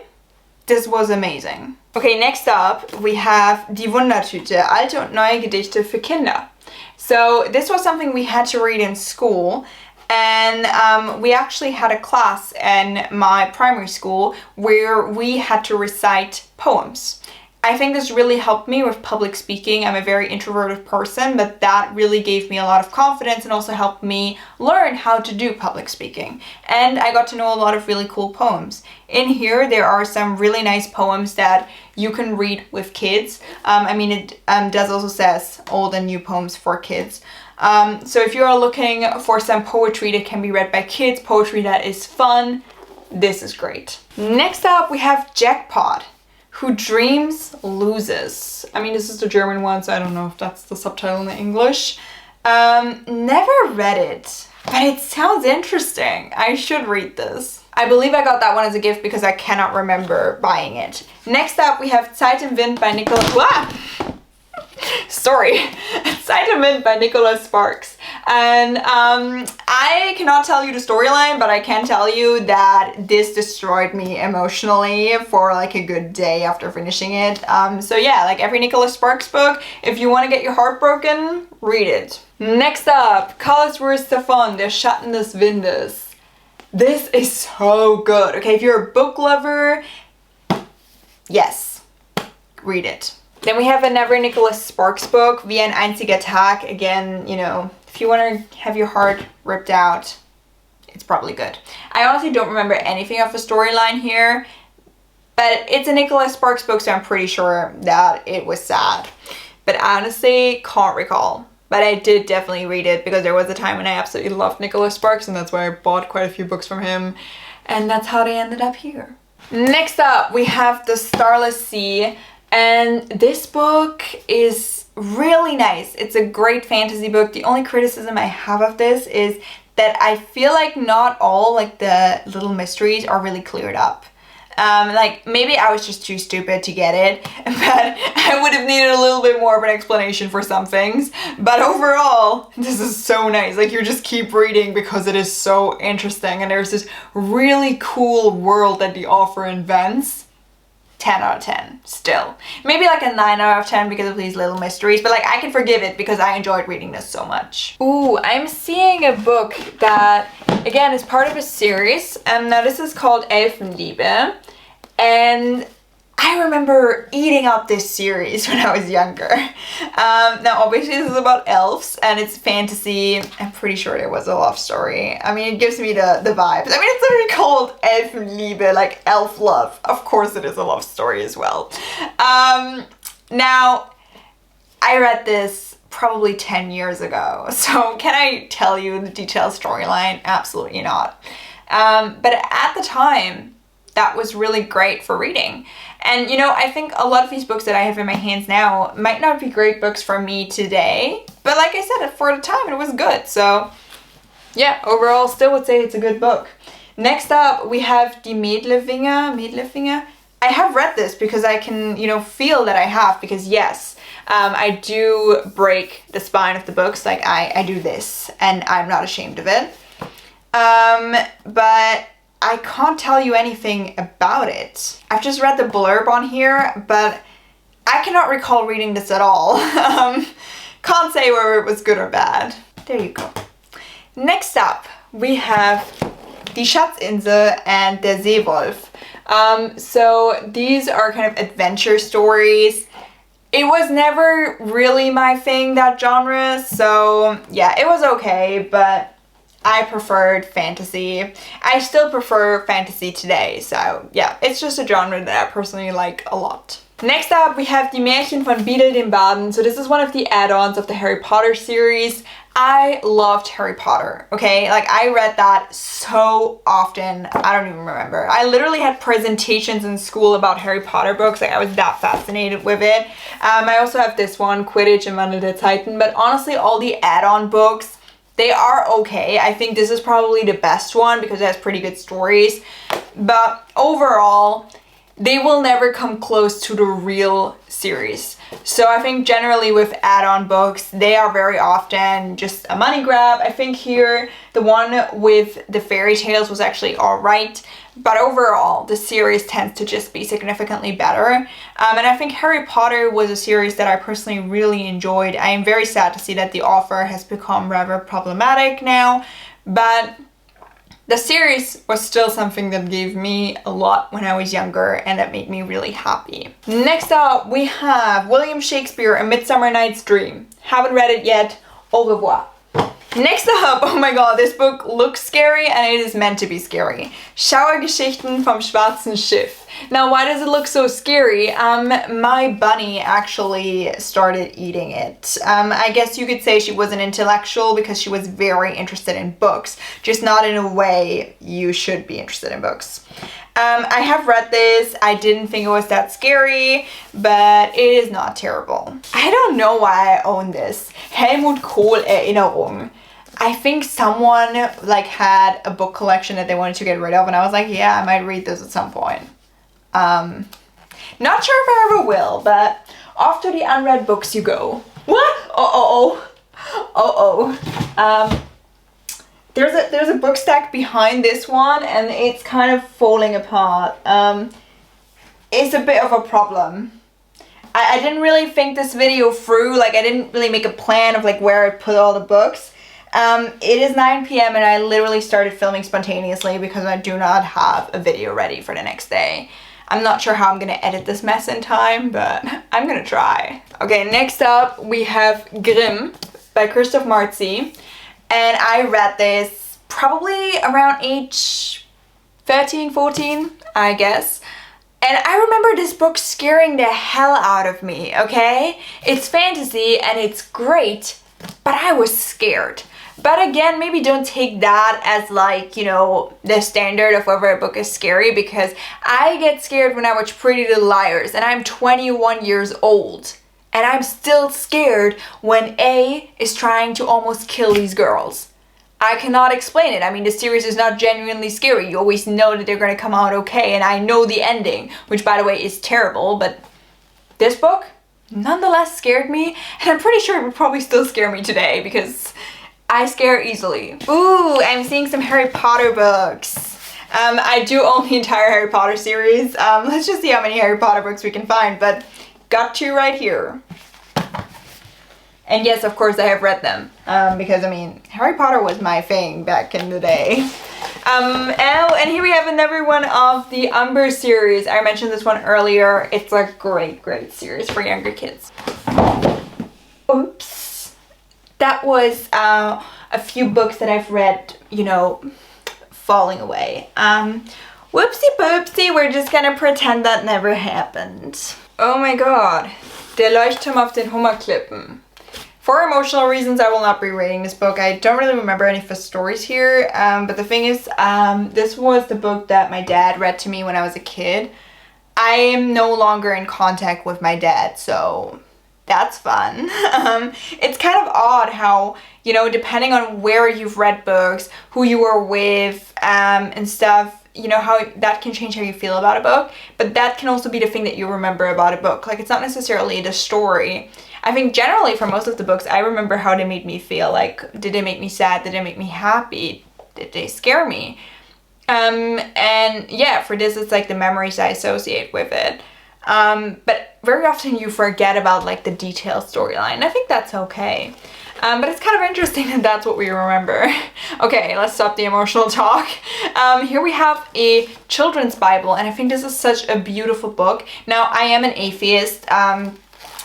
this was amazing. Okay, next up, we have Die Wundertüte, alte und neue Gedichte für Kinder. So this was something we had to read in school. And we actually had a class in my primary school where we had to recite poems. I think this really helped me with public speaking. I'm a very introverted person, but that really gave me a lot of confidence and also helped me learn how to do public speaking. And I got to know a lot of really cool poems. In here, there are some really nice poems that you can read with kids. I mean, it does also says old and new poems for kids. So if you are looking for some poetry that can be read by kids, poetry that is fun, this is great. Next up, we have Jackpot. Who Dreams Loses. I mean, this is the German one, so I don't know if that's the subtitle in English. Never read it, but it sounds interesting. I should read this. I believe I got that one as a gift because I cannot remember buying it. Next up, we have Zeit im Wind by Zeit im Wind by Nicholas Sparks. And I cannot tell you the storyline, but I can tell you that this destroyed me emotionally for like a good day after finishing it. So yeah, like every Nicholas Sparks book, if you want to get your heart broken, read it. Next up, Karlsruhe Stefan, Der Schatten des Windes. This is so good. Okay, if you're a book lover, yes, read it. Then we have another Nicholas Sparks book, Wie ein einziger Tag. Again, you know, if you want to have your heart ripped out, it's probably good. I honestly don't remember anything of the storyline here, but it's a Nicholas Sparks book, so I'm pretty sure that it was sad. But honestly, can't recall. But I did definitely read it because there was a time when I absolutely loved Nicholas Sparks, and that's why I bought quite a few books from him. And that's how they ended up here. Next up, we have The Starless Sea. And this book is really nice. It's a great fantasy book. The only criticism I have of this is that I feel like not all like the little mysteries are really cleared up. Like maybe I was just too stupid to get it, but I would have needed a little bit more of an explanation for some things. But overall, this is so nice. Like you just keep reading because it is so interesting and there's this really cool world that the author invents. 10 out of 10 still. Maybe like a 9 out of 10 because of these little mysteries, but like I can forgive it because I enjoyed reading this so much. Ooh, I'm seeing a book that again is part of a series, and now this is called Elfenliebe, and I remember eating up this series when I was younger. Now obviously this is about elves and it's fantasy. I'm pretty sure there was a love story. I mean, it gives me the vibes. I mean, it's literally called Elfenliebe, like elf love. Of course it is a love story as well. Now, I read this probably 10 years ago, so can I tell you the detailed storyline? Absolutely not. But at the time, that was really great for reading. And you know, I think a lot of these books that I have in my hands now might not be great books for me today, but like I said, for the time it was good. So yeah, overall still would say it's a good book. Next up we have Die Medlevinger. I have read this because I can, you know, feel that I have, because yes, I do break the spine of the books. Like I do this and I'm not ashamed of it. But I can't tell you anything about it. I've just read the blurb on here, but I cannot recall reading this at all. Can't say whether it was good or bad. There you go. Next up, we have Die Schatzinsel and Der Seewolf. So these are kind of adventure stories. It was never really my thing, that genre, so yeah, it was okay, but I preferred fantasy. I still prefer fantasy today, so yeah, it's just a genre that I personally like a lot. Next up, we have Die Märchen von Biedel dem Baden. So this is one of the add-ons of the Harry Potter series. I loved Harry Potter, okay? Like, I read that so often, I don't even remember. I literally had presentations in school about Harry Potter books. Like, I was that fascinated with it. I also have this one, Quidditch and Wandel der Zeiten, but honestly, all the add-on books, they are okay. I think this is probably the best one because it has pretty good stories. But overall, they will never come close to the real series. So I think generally with add-on books, they are very often just a money grab. I think here, the one with the fairy tales was actually alright. But overall, the series tends to just be significantly better. And I think Harry Potter was a series that I personally really enjoyed. I am very sad to see that the author has become rather problematic now. But the series was still something that gave me a lot when I was younger and that made me really happy. Next up, we have William Shakespeare, A Midsummer Night's Dream. Haven't read it yet. Au revoir. Next up, oh my god, this book looks scary and it is meant to be scary. Schauergeschichten vom Schwarzen Schiff. Now, why does it look so scary? My bunny actually started eating it. I guess you could say she was an intellectual because she was very interested in books, just not in a way you should be interested in books. I have read this. I didn't think it was that scary, but it is not terrible. I don't know why I own this. Helmut Kohl Erinnerung. I think someone like had a book collection that they wanted to get rid of, and I was like, yeah, I might read this at some point. Not sure if I ever will, but off to the unread books you go. What? There's a book stack behind this one, and it's kind of falling apart. It's a bit of a problem. I didn't really think this video through. Like, I didn't really make a plan of like where I'd put all the books. It is 9 p.m. and I literally started filming spontaneously because I do not have a video ready for the next day. I'm not sure how I'm gonna edit this mess in time, but I'm gonna try. Okay, next up we have Grimm by Christoph Marzi. And I read this probably around age 13, 14, I guess. And I remember this book scaring the hell out of me, okay? It's fantasy and it's great, but I was scared. But again, maybe don't take that as like, you know, the standard of whether a book is scary, because I get scared when I watch Pretty Little Liars and I'm 21 years old. And I'm still scared when A is trying to almost kill these girls. I cannot explain it. I mean, the series is not genuinely scary. You always know that they're going to come out okay, and I know the ending, which by the way is terrible, but this book nonetheless scared me, and I'm pretty sure it would probably still scare me today because I scare easily. Ooh, I'm seeing some Harry Potter books. I do own the entire Harry Potter series. Let's just see how many Harry Potter books we can find, but got two right here. And yes, of course I have read them, because I mean, Harry Potter was my thing back in the day. And here we have another one of the Umber series. I mentioned this one earlier. It's a great, great series for younger kids. Oops. That was a few books that I've read, you know, falling away. Whoopsie poopsie, we're just gonna pretend that never happened. Oh my god. Der Leuchtturm auf den Hummerklippen. For emotional reasons, I will not be reading this book. I don't really remember any of the stories here, but the thing is, this was the book that my dad read to me when I was a kid. I am no longer in contact with my dad, so that's fun. It's kind of odd how, you know, depending on where you've read books, who you were with, and stuff, you know, how that can change how you feel about a book, but that can also be the thing that you remember about a book. Like, it's not necessarily the story. I think generally for most of the books, I remember how they made me feel. Like, did they make me sad? Did they make me happy? Did they scare me? And yeah, for this, it's like the memories I associate with it. But very often you forget about like the detailed storyline. I think that's okay. But it's kind of interesting that that's what we remember. Okay, let's stop the emotional talk. Here we have a children's Bible, and I think this is such a beautiful book. Now, I am an atheist,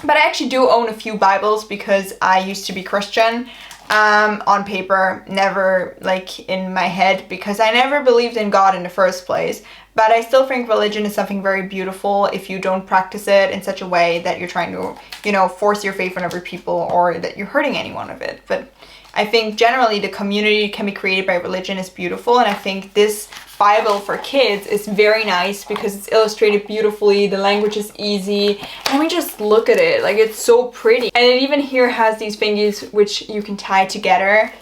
but I actually do own a few Bibles because I used to be Christian. On paper, never like in my head, because I never believed in God in the first place. But I still think religion is something very beautiful if you don't practice it in such a way that you're trying to, you know, force your faith on other people or that you're hurting anyone with it. But I think generally the community can be created by religion is beautiful, and I think this Bible for kids is very nice because it's illustrated beautifully, the language is easy, and we just look at it, like it's so pretty. And it even here has these thingies which you can tie together.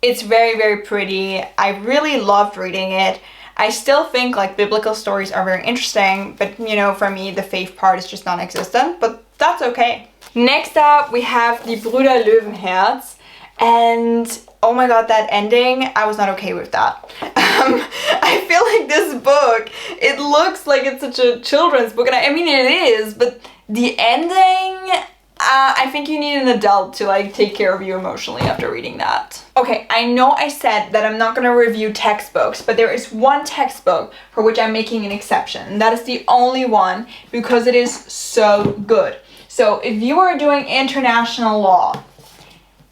It's very, very pretty. I really loved reading it. I still think like biblical stories are very interesting, but you know, for me the faith part is just non-existent, but that's okay. Next up we have Die Brüder Löwenherz, and oh my god, that ending, I was not okay with that. I feel like this book, it looks like it's such a children's book, and I mean it is, but the ending, I think you need an adult to like take care of you emotionally after reading that. Okay, I know I said that I'm not gonna review textbooks, but there is one textbook for which I'm making an exception, and that is the only one because it is so good. So if you are doing international law,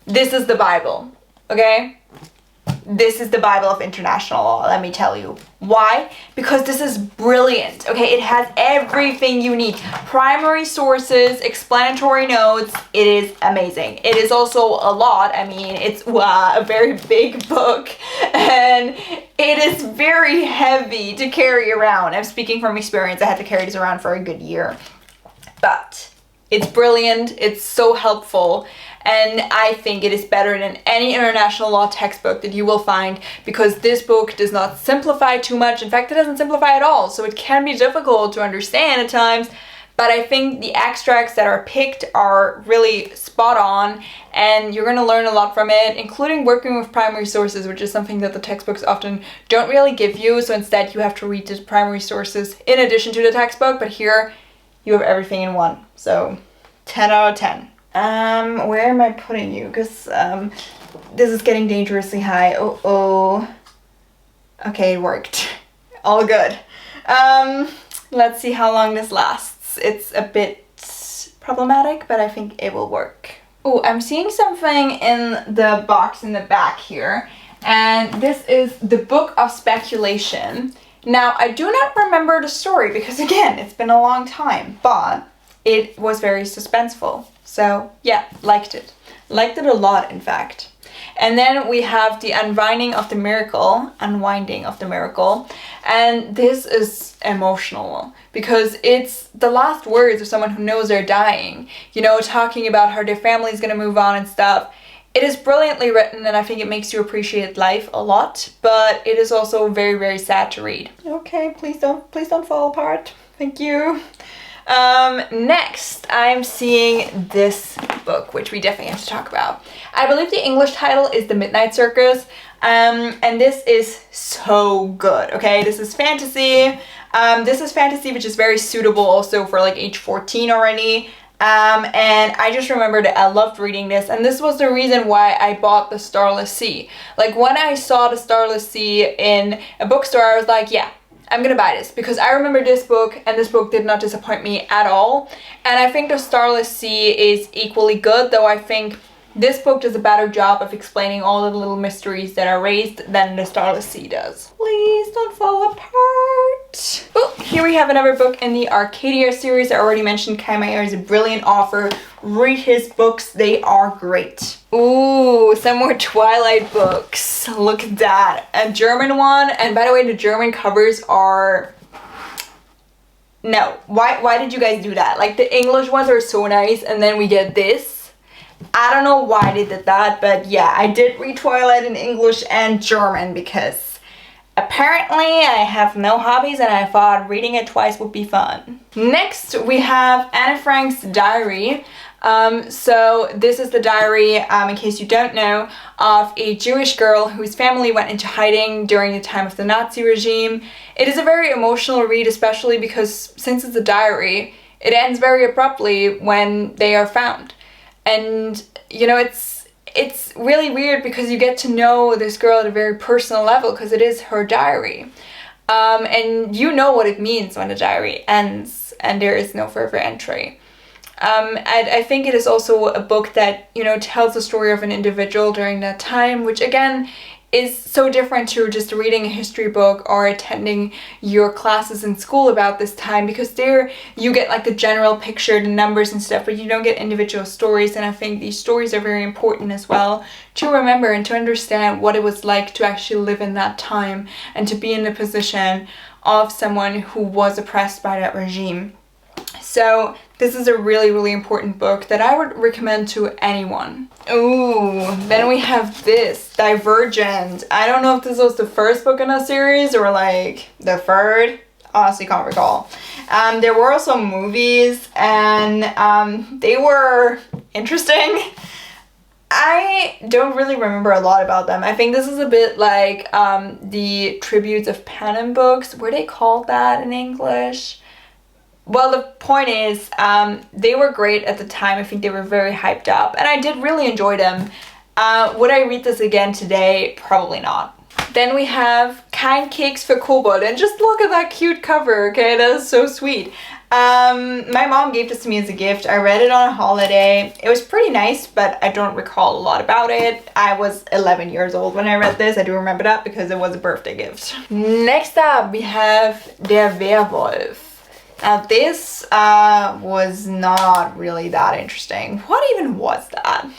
this is the Bible, okay? This is the Bible of international law, let me tell you. Why? Because this is brilliant, okay? It has everything you need. Primary sources, explanatory notes, it is amazing. It is also a lot, I mean, it's a very big book, and it is very heavy to carry around. I'm speaking from experience, I had to carry this around for a good year. But it's brilliant, it's so helpful, and I think it is better than any international law textbook that you will find because this book does not simplify too much. In fact, it doesn't simplify at all, so it can be difficult to understand at times, but I think the extracts that are picked are really spot on, and you're going to learn a lot from it, including working with primary sources, which is something that the textbooks often don't really give you, so instead you have to read the primary sources in addition to the textbook, but here you have everything in one, so 10 out of 10. Where am I putting you? Because this is getting dangerously high. Okay, it worked. All good. Let's see how long this lasts. It's a bit problematic, but I think it will work. Oh, I'm seeing something in the box in the back here, and this is the Book of Speculation. Now, I do not remember the story because, again, it's been a long time, but it was very suspenseful. So, yeah, liked it. Liked it a lot, in fact. And then we have The Unwinding of the Miracle, and this is emotional because it's the last words of someone who knows they're dying, you know, talking about how their family's gonna move on and stuff. It is brilliantly written, and I think it makes you appreciate life a lot, but it is also very, very sad to read. Okay, please don't fall apart. Thank you. Next, I'm seeing this book, which we definitely have to talk about. I believe the English title is The Midnight Circus, and this is so good, okay? This is fantasy. Which is very suitable also for like age 14 already. And I just remember that I loved reading this, and this was the reason why I bought The Starless Sea. Like, when I saw The Starless Sea in a bookstore, I was like, yeah, I'm gonna buy this, because I remember this book, and this book did not disappoint me at all. And I think The Starless Sea is equally good, though I think this book does a better job of explaining all the little mysteries that are raised than The Starless Sea does. Please don't fall apart. it. Oh, here we have another book in the Arcadia series. I already mentioned Kai Meyer is a brilliant author. Read his books, they are great. Ooh, some more Twilight books. Look at that. A German one, and by the way, the German covers are... No, why did you guys do that? Like, the English ones are so nice, and then we get this. I don't know why they did that, but yeah, I did read Twilight in English and German because apparently I have no hobbies and I thought reading it twice would be fun. Next, we have Anne Frank's diary. So this is the diary, in case you don't know, of a Jewish girl whose family went into hiding during the time of the Nazi regime. It is a very emotional read, especially because since it's a diary, it ends very abruptly when they are found. And, you know, it's really weird because you get to know this girl at a very personal level because it is her diary. And you know what it means when the diary ends and there is no further entry. I think it is also a book that, you know, tells the story of an individual during that time, which again is so different to just reading a history book or attending your classes in school about this time, because there you get like the general picture, the numbers and stuff, but you don't get individual stories. And I think these stories are very important as well to remember and to understand what it was like to actually live in that time and to be in the position of someone who was oppressed by that regime. So this is a really, really important book that I would recommend to anyone. Ooh, then we have this, Divergent. I don't know if this was the first book in a series or like the third. Honestly, can't recall. There were also movies and they were interesting. I don't really remember a lot about them. I think this is a bit like the Tributes of Panem books. Were they called that in English? Well, the point is, they were great at the time. I think they were very hyped up, and I did really enjoy them. Would I read this again today? Probably not. Then we have Kein Keks für Kobold, and just look at that cute cover, okay? That is so sweet. My mom gave this to me as a gift. I read it on a holiday. It was pretty nice, but I don't recall a lot about it. I was 11 years old when I read this. I do remember that because it was a birthday gift. Next up, we have Der Werwolf. Now this was not really that interesting. What even was that?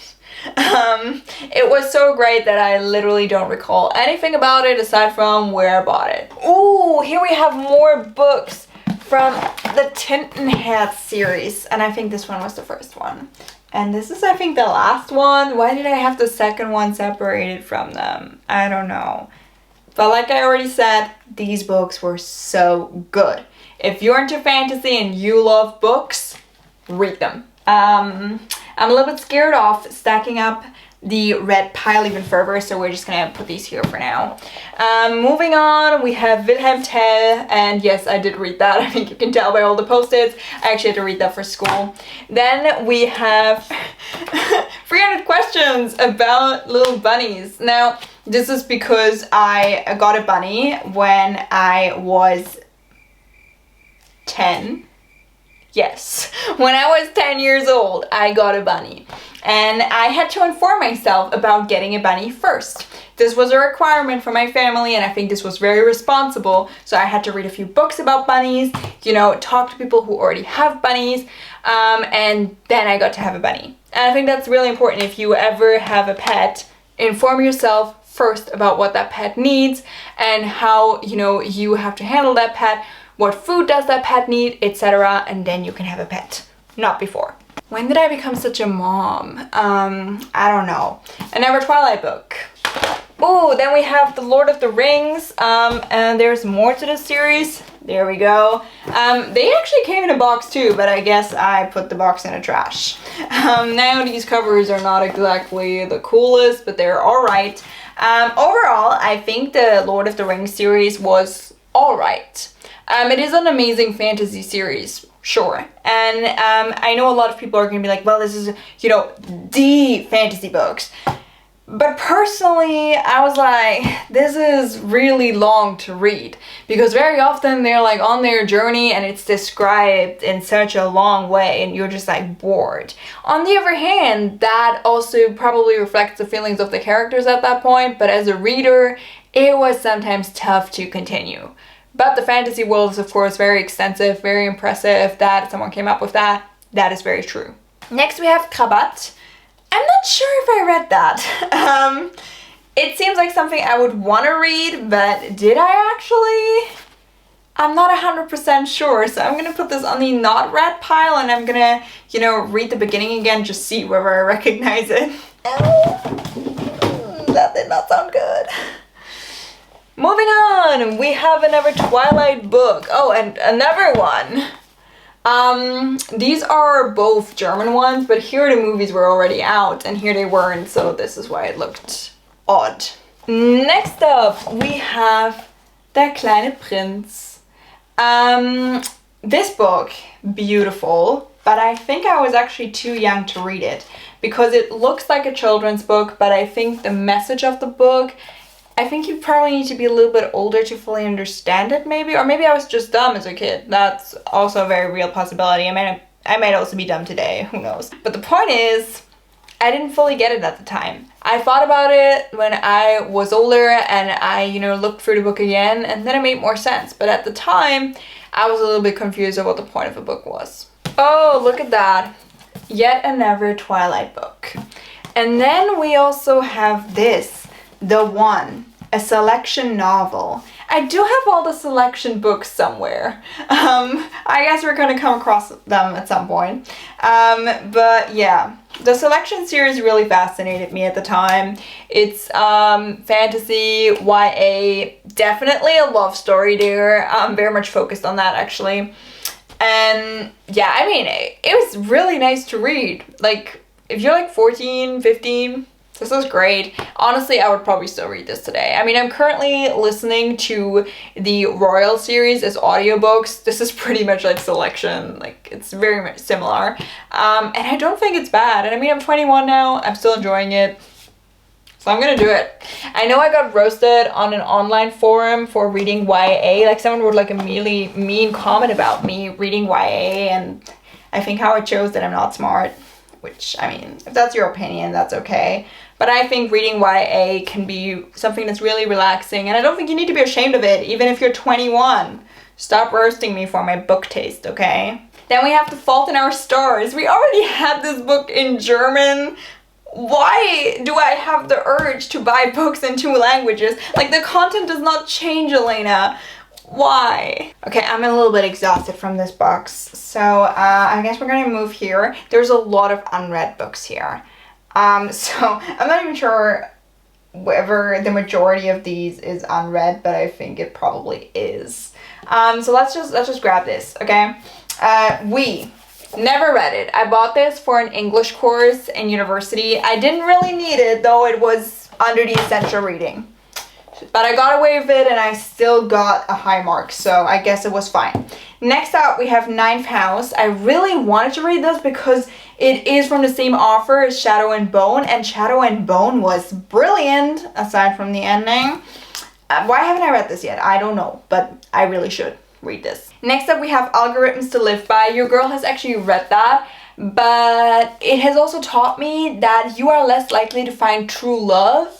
It was so great that I literally don't recall anything about it aside from where I bought it. Ooh, here we have more books from the Tintenherz series, and I think this one was the first one. And this is, I think, the last one. Why did I have the second one separated from them? I don't know. But like I already said, these books were so good. If you're into fantasy and you love books, read them. I'm a little bit scared of stacking up the red pile even further, so we're just gonna put these here for now. Moving on, we have Wilhelm Tell, and yes, I did read that. I think you can tell by all the post-its. I actually had to read that for school. Then we have 300 questions about little bunnies. Now, this is because I got a bunny when I was 10. Yes, when I was 10 years old, I got a bunny. And I had to inform myself about getting a bunny first. This was a requirement for my family, and I think this was very responsible. So I had to read a few books about bunnies, you know, talk to people who already have bunnies, and then I got to have a bunny. And I think that's really important. If you ever have a pet, inform yourself first about what that pet needs and how, you know, you have to handle that pet, what food does that pet need, etc. And then you can have a pet, not before. When did I become such a mom? I don't know. Another Twilight book. Oh, then we have The Lord of the Rings, and there's more to this series. There we go. They actually came in a box too, but I guess I put the box in a trash. Now these covers are not exactly the coolest, but they're alright. Overall, I think the Lord of the Rings series was alright. It is an amazing fantasy series, sure. And I know a lot of people are going to be like, well, this is, you know, the fantasy books. But personally, I was like, this is really long to read. Because very often they're like on their journey and it's described in such a long way and you're just like bored. On the other hand, that also probably reflects the feelings of the characters at that point. But as a reader, it was sometimes tough to continue. But the fantasy world is of course very extensive, very impressive that someone came up with that. That is very true. Next we have Krabat. I'm not sure if I read that. It seems like something I would want to read, but did I actually? I'm not 100% sure, so I'm gonna put this on the not read pile, and I'm gonna, you know, read the beginning again, just see whether I recognize it. That did not sound good. Moving on, we have another Twilight book. Oh, and another one. These are both German ones, but here the movies were already out, and here they weren't, so this is why it looked odd. Next up, we have Der kleine Prinz. This book, beautiful, but I think I was actually too young to read it because it looks like a children's book, but I think the message of the book, I think you probably need to be a little bit older to fully understand it maybe, or maybe I was just dumb as a kid. That's also a very real possibility. I might also be dumb today, who knows. But the point is, I didn't fully get it at the time. I thought about it when I was older and I, you know, looked through the book again, and then it made more sense. But at the time, I was a little bit confused of what the point of the book was. Oh, look at that. Yet another Twilight book. And then we also have this, The One, a selection novel. I do have all the selection books somewhere. I guess we're gonna come across them at some point. But yeah, the selection series really fascinated me at the time. It's fantasy, YA, definitely a love story there. I'm very much focused on that actually. And yeah, I mean, it was really nice to read. Like, if you're like 14, 15, this is great. Honestly, I would probably still read this today. I mean, I'm currently listening to the Royal series as audiobooks. This is pretty much like selection. Like, it's very much similar. And I don't think it's bad. And I mean, I'm 21 now. I'm still enjoying it. So I'm gonna do it. I know I got roasted on an online forum for reading YA. Like, someone wrote like a really mean comment about me reading YA. And I think how I chose that I'm not smart. Which, I mean, if that's your opinion, that's okay. But I think reading YA can be something that's really relaxing, and I don't think you need to be ashamed of it, even if you're 21. Stop roasting me for my book taste, okay? Then we have The Fault in Our Stars. We already had this book in German. Why do I have the urge to buy books in 2 languages? Like, the content does not change, Elena. Why? Okay, I'm a little bit exhausted from this box, so I guess we're gonna move here. There's a lot of unread books here. So I'm not even sure whether the majority of these is unread, but I think it probably is. So let's just grab this, okay? We never read it. I bought this for an English course in university. I didn't really need it, though it was under the essential reading. But I got away with it and I still got a high mark, so I guess it was fine. Next up, we have Ninth House. I really wanted to read this because it is from the same author as Shadow and Bone, and Shadow and Bone was brilliant, aside from the ending. Why haven't I read this yet? I don't know, but I really should read this. Next up, we have Algorithms to Live By. Your girl has actually read that, but it has also taught me that you are less likely to find true love,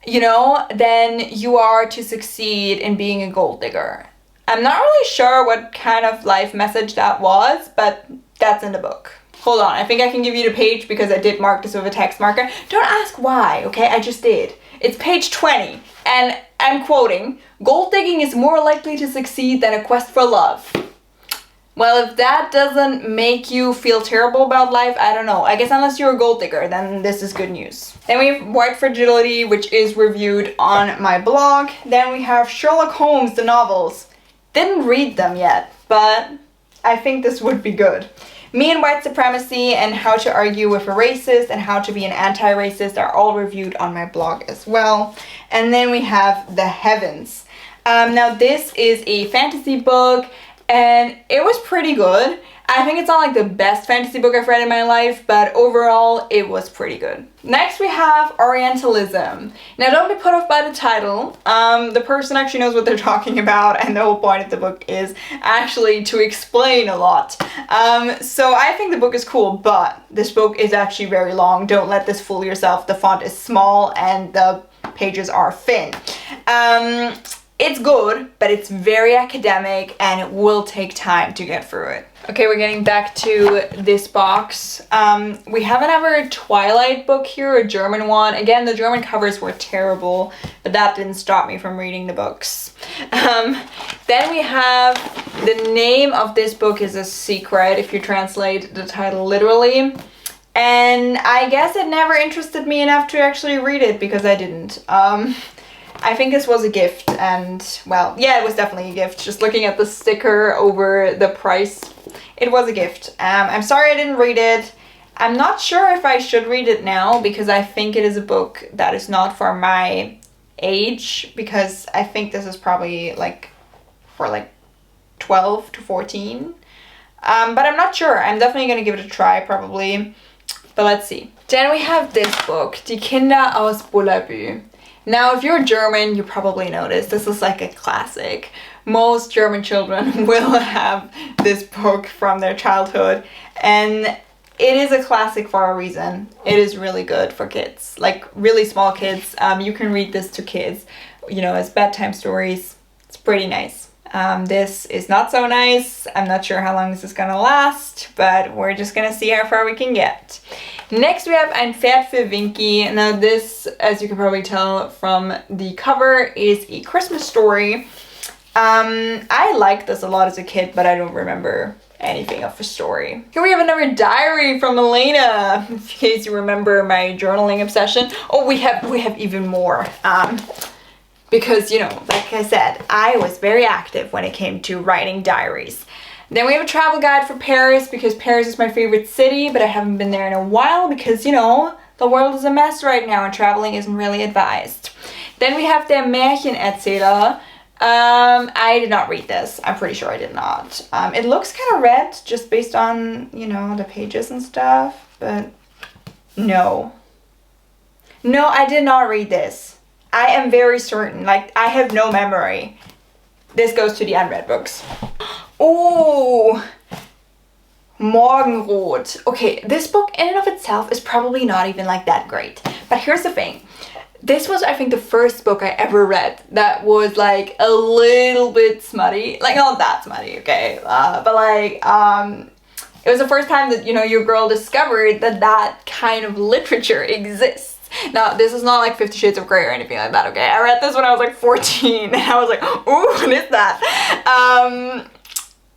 you know, than you are to succeed in being a gold digger. I'm not really sure what kind of life message that was, but that's in the book. Hold on, I think I can give you the page because I did mark this with a text marker. Don't ask why, okay? I just did. It's page 20, and I'm quoting, "Gold digging is more likely to succeed than a quest for love." Well, if that doesn't make you feel terrible about life, I don't know. I guess unless you're a gold digger, then this is good news. Then we have White Fragility, which is reviewed on my blog. Then we have Sherlock Holmes, the novels. Didn't read them yet, but I think this would be good. Me and White Supremacy and How to Argue with a Racist and How to Be an Anti-Racist are all reviewed on my blog as well. And then we have The Heavens. Now this is a fantasy book, and it was pretty good. I think it's not like the best fantasy book I've read in my life, but overall it was pretty good. Next we have Orientalism. Now don't be put off by the title. The person actually knows what they're talking about, and the whole point of the book is actually to explain a lot. So I think the book is cool, but this book is actually very long. Don't let this fool yourself. The font is small and the pages are thin. It's good, but it's very academic and it will take time to get through it. Okay, we're getting back to this box. We have another Twilight book here, a German one. Again, the German covers were terrible, but that didn't stop me from reading the books. Then we have, the name of this book is a secret if you translate the title literally. And I guess it never interested me enough to actually read it because I didn't. I think this was a gift and, well, yeah, it was definitely a gift. Just looking at the sticker over the price, it was a gift. I'm sorry I didn't read it. I'm not sure if I should read it now because I think it is a book that is not for my age, because I think this is probably like for like 12 to 14. But I'm not sure. I'm definitely going to give it a try probably. But let's see. Then we have this book, Die Kinder aus Bullabü. Now, if you're German, you probably know this. This is like a classic. Most German children will have this book from their childhood. And it is a classic for a reason. It is really good for kids, like really small kids. You can read this to kids, you know, as bedtime stories. It's pretty nice. This is not so nice. I'm not sure how long this is gonna last, but we're just gonna see how far we can get. Next we have Ein Pferd für Winky. Now this, as you can probably tell from the cover, is a Christmas story. I liked this a lot as a kid, but I don't remember anything of the story. Here we have another diary from Elena, in case you remember my journaling obsession. Oh, we have even more. Because, you know, like I said, I was very active when it came to writing diaries. Then we have a travel guide for Paris, because Paris is my favorite city, but I haven't been there in a while because, you know, the world is a mess right now and traveling isn't really advised. Then we have Der Märchenerzähler. I did not read this. I'm pretty sure I did not. It looks kind of red just based on, you know, the pages and stuff, but no. No, I did not read this. I am very certain, like, I have no memory. This goes to the unread books. Oh, Morgenrot. Okay, this book in and of itself is probably not even like that great. But here's the thing. This was, I think, the first book I ever read that was like a little bit smutty. Like, not that smutty, okay? But like, it was the first time that, you know, your girl discovered that that kind of literature exists. Now, this is not like 50 Shades of Grey or anything like that, okay? I read this when I was like 14 and I was like, ooh, what is that?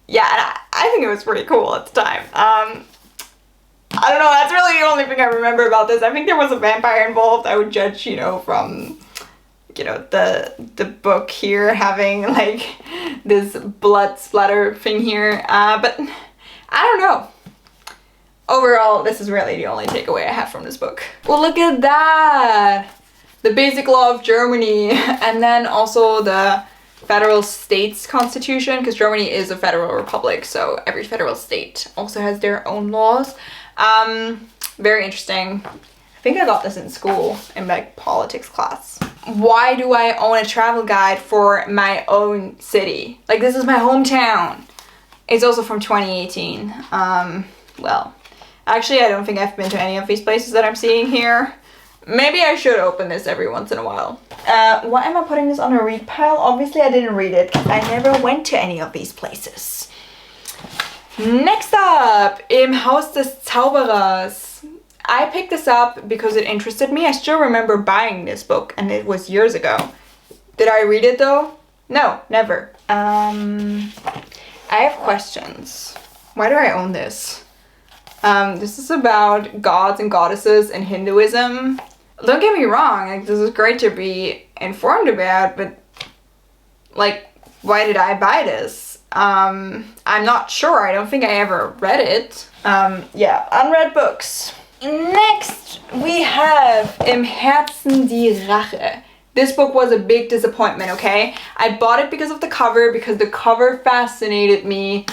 Yeah, and I think it was pretty cool at the time. I don't know, that's really the only thing I remember about this. I think there was a vampire involved. I would judge, you know, from, you know, the book here having like this blood splatter thing here. But I don't know. Overall, this is really the only takeaway I have from this book. Well, look at that! The basic law of Germany, and then also the federal states constitution, because Germany is a federal republic, so every federal state also has their own laws. Very interesting. I think I got this in school in like politics class. Why do I own a travel guide for my own city? Like, this is my hometown. It's also from 2018. Well, actually, I don't think I've been to any of these places that I'm seeing here. Maybe I should open this every once in a while. Why am I putting this on a read pile? Obviously, I didn't read it because I never went to any of these places. Next up, Im Haus des Zauberers. I picked this up because it interested me. I still remember buying this book, and it was years ago. Did I read it though? No, never. I have questions. Why do I own this? This is about gods and goddesses in Hinduism. Don't get me wrong, like, this is great to be informed about, but like, why did I buy this? I'm not sure. I don't think I ever read it. Yeah, unread books. Next, we have Im Herzen die Rache. This book was a big disappointment, okay? I bought it because of the cover, because the cover fascinated me.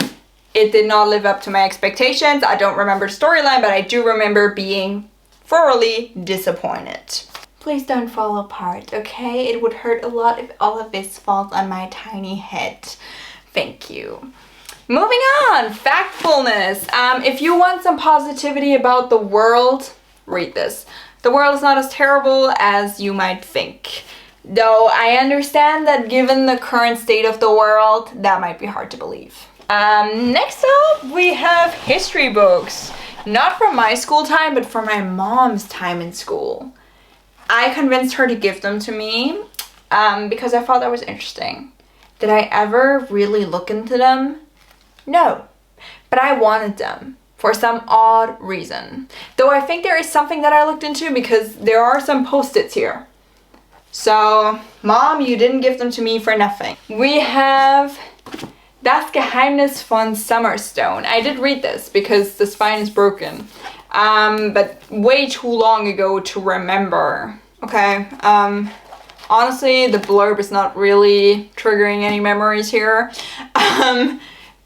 It did not live up to my expectations. I don't remember the storyline, but I do remember being thoroughly disappointed. Please don't fall apart, okay? It would hurt a lot if all of this falls on my tiny head. Thank you. Moving on, factfulness. If you want some positivity about the world, read this. The world is not as terrible as you might think. Though I understand that given the current state of the world, that might be hard to believe. Next up, we have history books. Not from my school time, but from my mom's time in school. I convinced her to give them to me because I thought that was interesting. Did I ever really look into them? No, but I wanted them for some odd reason. Though I think there is something that I looked into because there are some post-its here. So, Mom, you didn't give them to me for nothing. We have Das Geheimnis von Summerstone. I did read this because the spine is broken, but way too long ago to remember. Okay, honestly, the blurb is not really triggering any memories here.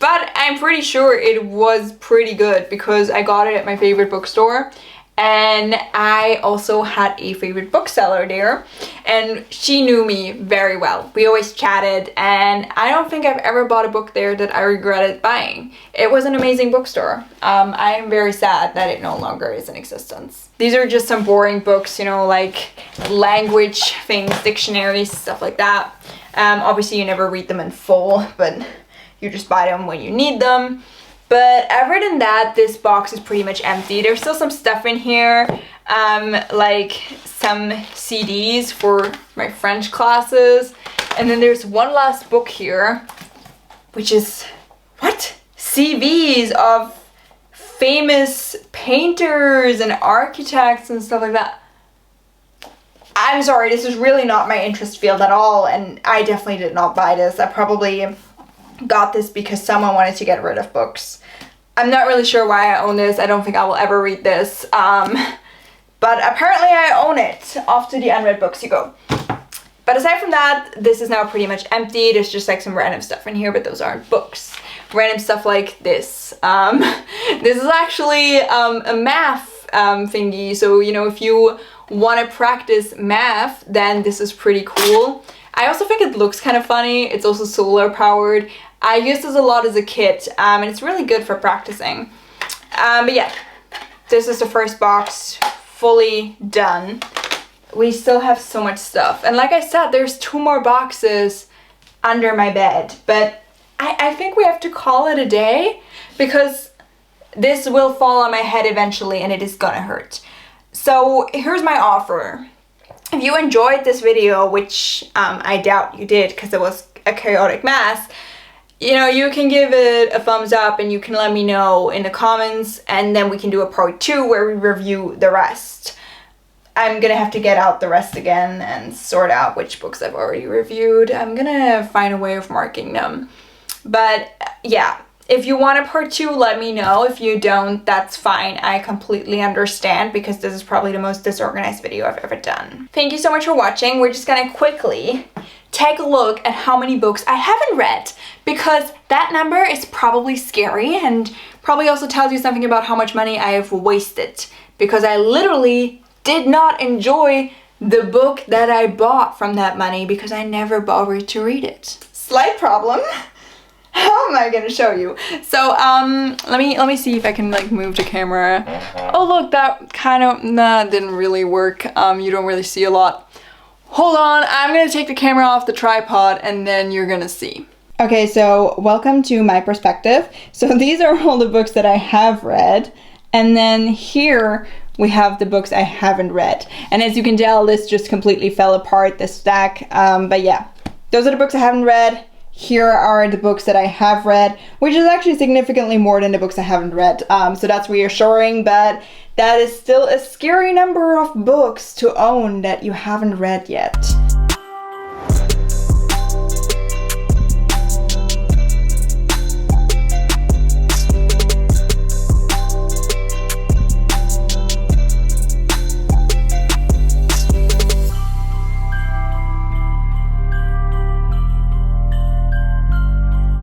But I'm pretty sure it was pretty good because I got it at my favorite bookstore. And I also had a favorite bookseller there, and she knew me very well. We always chatted, and I don't think I've ever bought a book there that I regretted buying. It was an amazing bookstore. I am very sad that it no longer is in existence. These are just some boring books, you know, like language things, dictionaries, stuff like that. Obviously you never read them in full, but you just buy them when you need them. But other than that, this box is pretty much empty. There's still some stuff in here, like some CDs for my French classes. And then there's one last book here, which is, what? CVs of famous painters and architects and stuff like that. I'm sorry, this is really not my interest field at all, and I definitely did not buy this. I probably got this because someone wanted to get rid of books. I'm not really sure why I own this. I don't think I will ever read this. But apparently I own it. Off to the unread books you go. But aside from that, this is now pretty much empty. There's just like some random stuff in here, but those aren't books. Random stuff like this. This is actually a math thingy. So, you know, if you want to practice math, then this is pretty cool. I also think it looks kind of funny. It's also solar powered. I used this a lot as a kid, and it's really good for practicing. But yeah, this is the first box, fully done. We still have so much stuff. And like I said, there's 2 more boxes under my bed. But I think we have to call it a day because this will fall on my head eventually and it is gonna hurt. So here's my offer. If you enjoyed this video, which I doubt you did because it was a chaotic mess, you know, you can give it a thumbs up and you can let me know in the comments, and then we can do a part 2 where we review the rest. I'm gonna have to get out the rest again and sort out which books I've already reviewed. I'm gonna find a way of marking them. But yeah, if you want a part 2, let me know. If you don't, that's fine. I completely understand because this is probably the most disorganized video I've ever done. Thank you so much for watching. We're just gonna quickly take a look at how many books I haven't read, because that number is probably scary and probably also tells you something about how much money I have wasted, because I literally did not enjoy the book that I bought from that money because I never bothered to read it. Slight problem. How am I gonna show you? So let me see if I can like move the camera. Oh look, that kind of didn't really work. You don't really see a lot. Hold on, I'm gonna take the camera off the tripod and then you're gonna see. Okay, so welcome to my perspective. So these are all the books that I have read, and then here we have the books I haven't read. And as you can tell, this just completely fell apart, this stack. But yeah, those are the books I haven't read. Here are the books that I have read, which is actually significantly more than the books I haven't read. So that's reassuring, but that is still a scary number of books to own that you haven't read yet.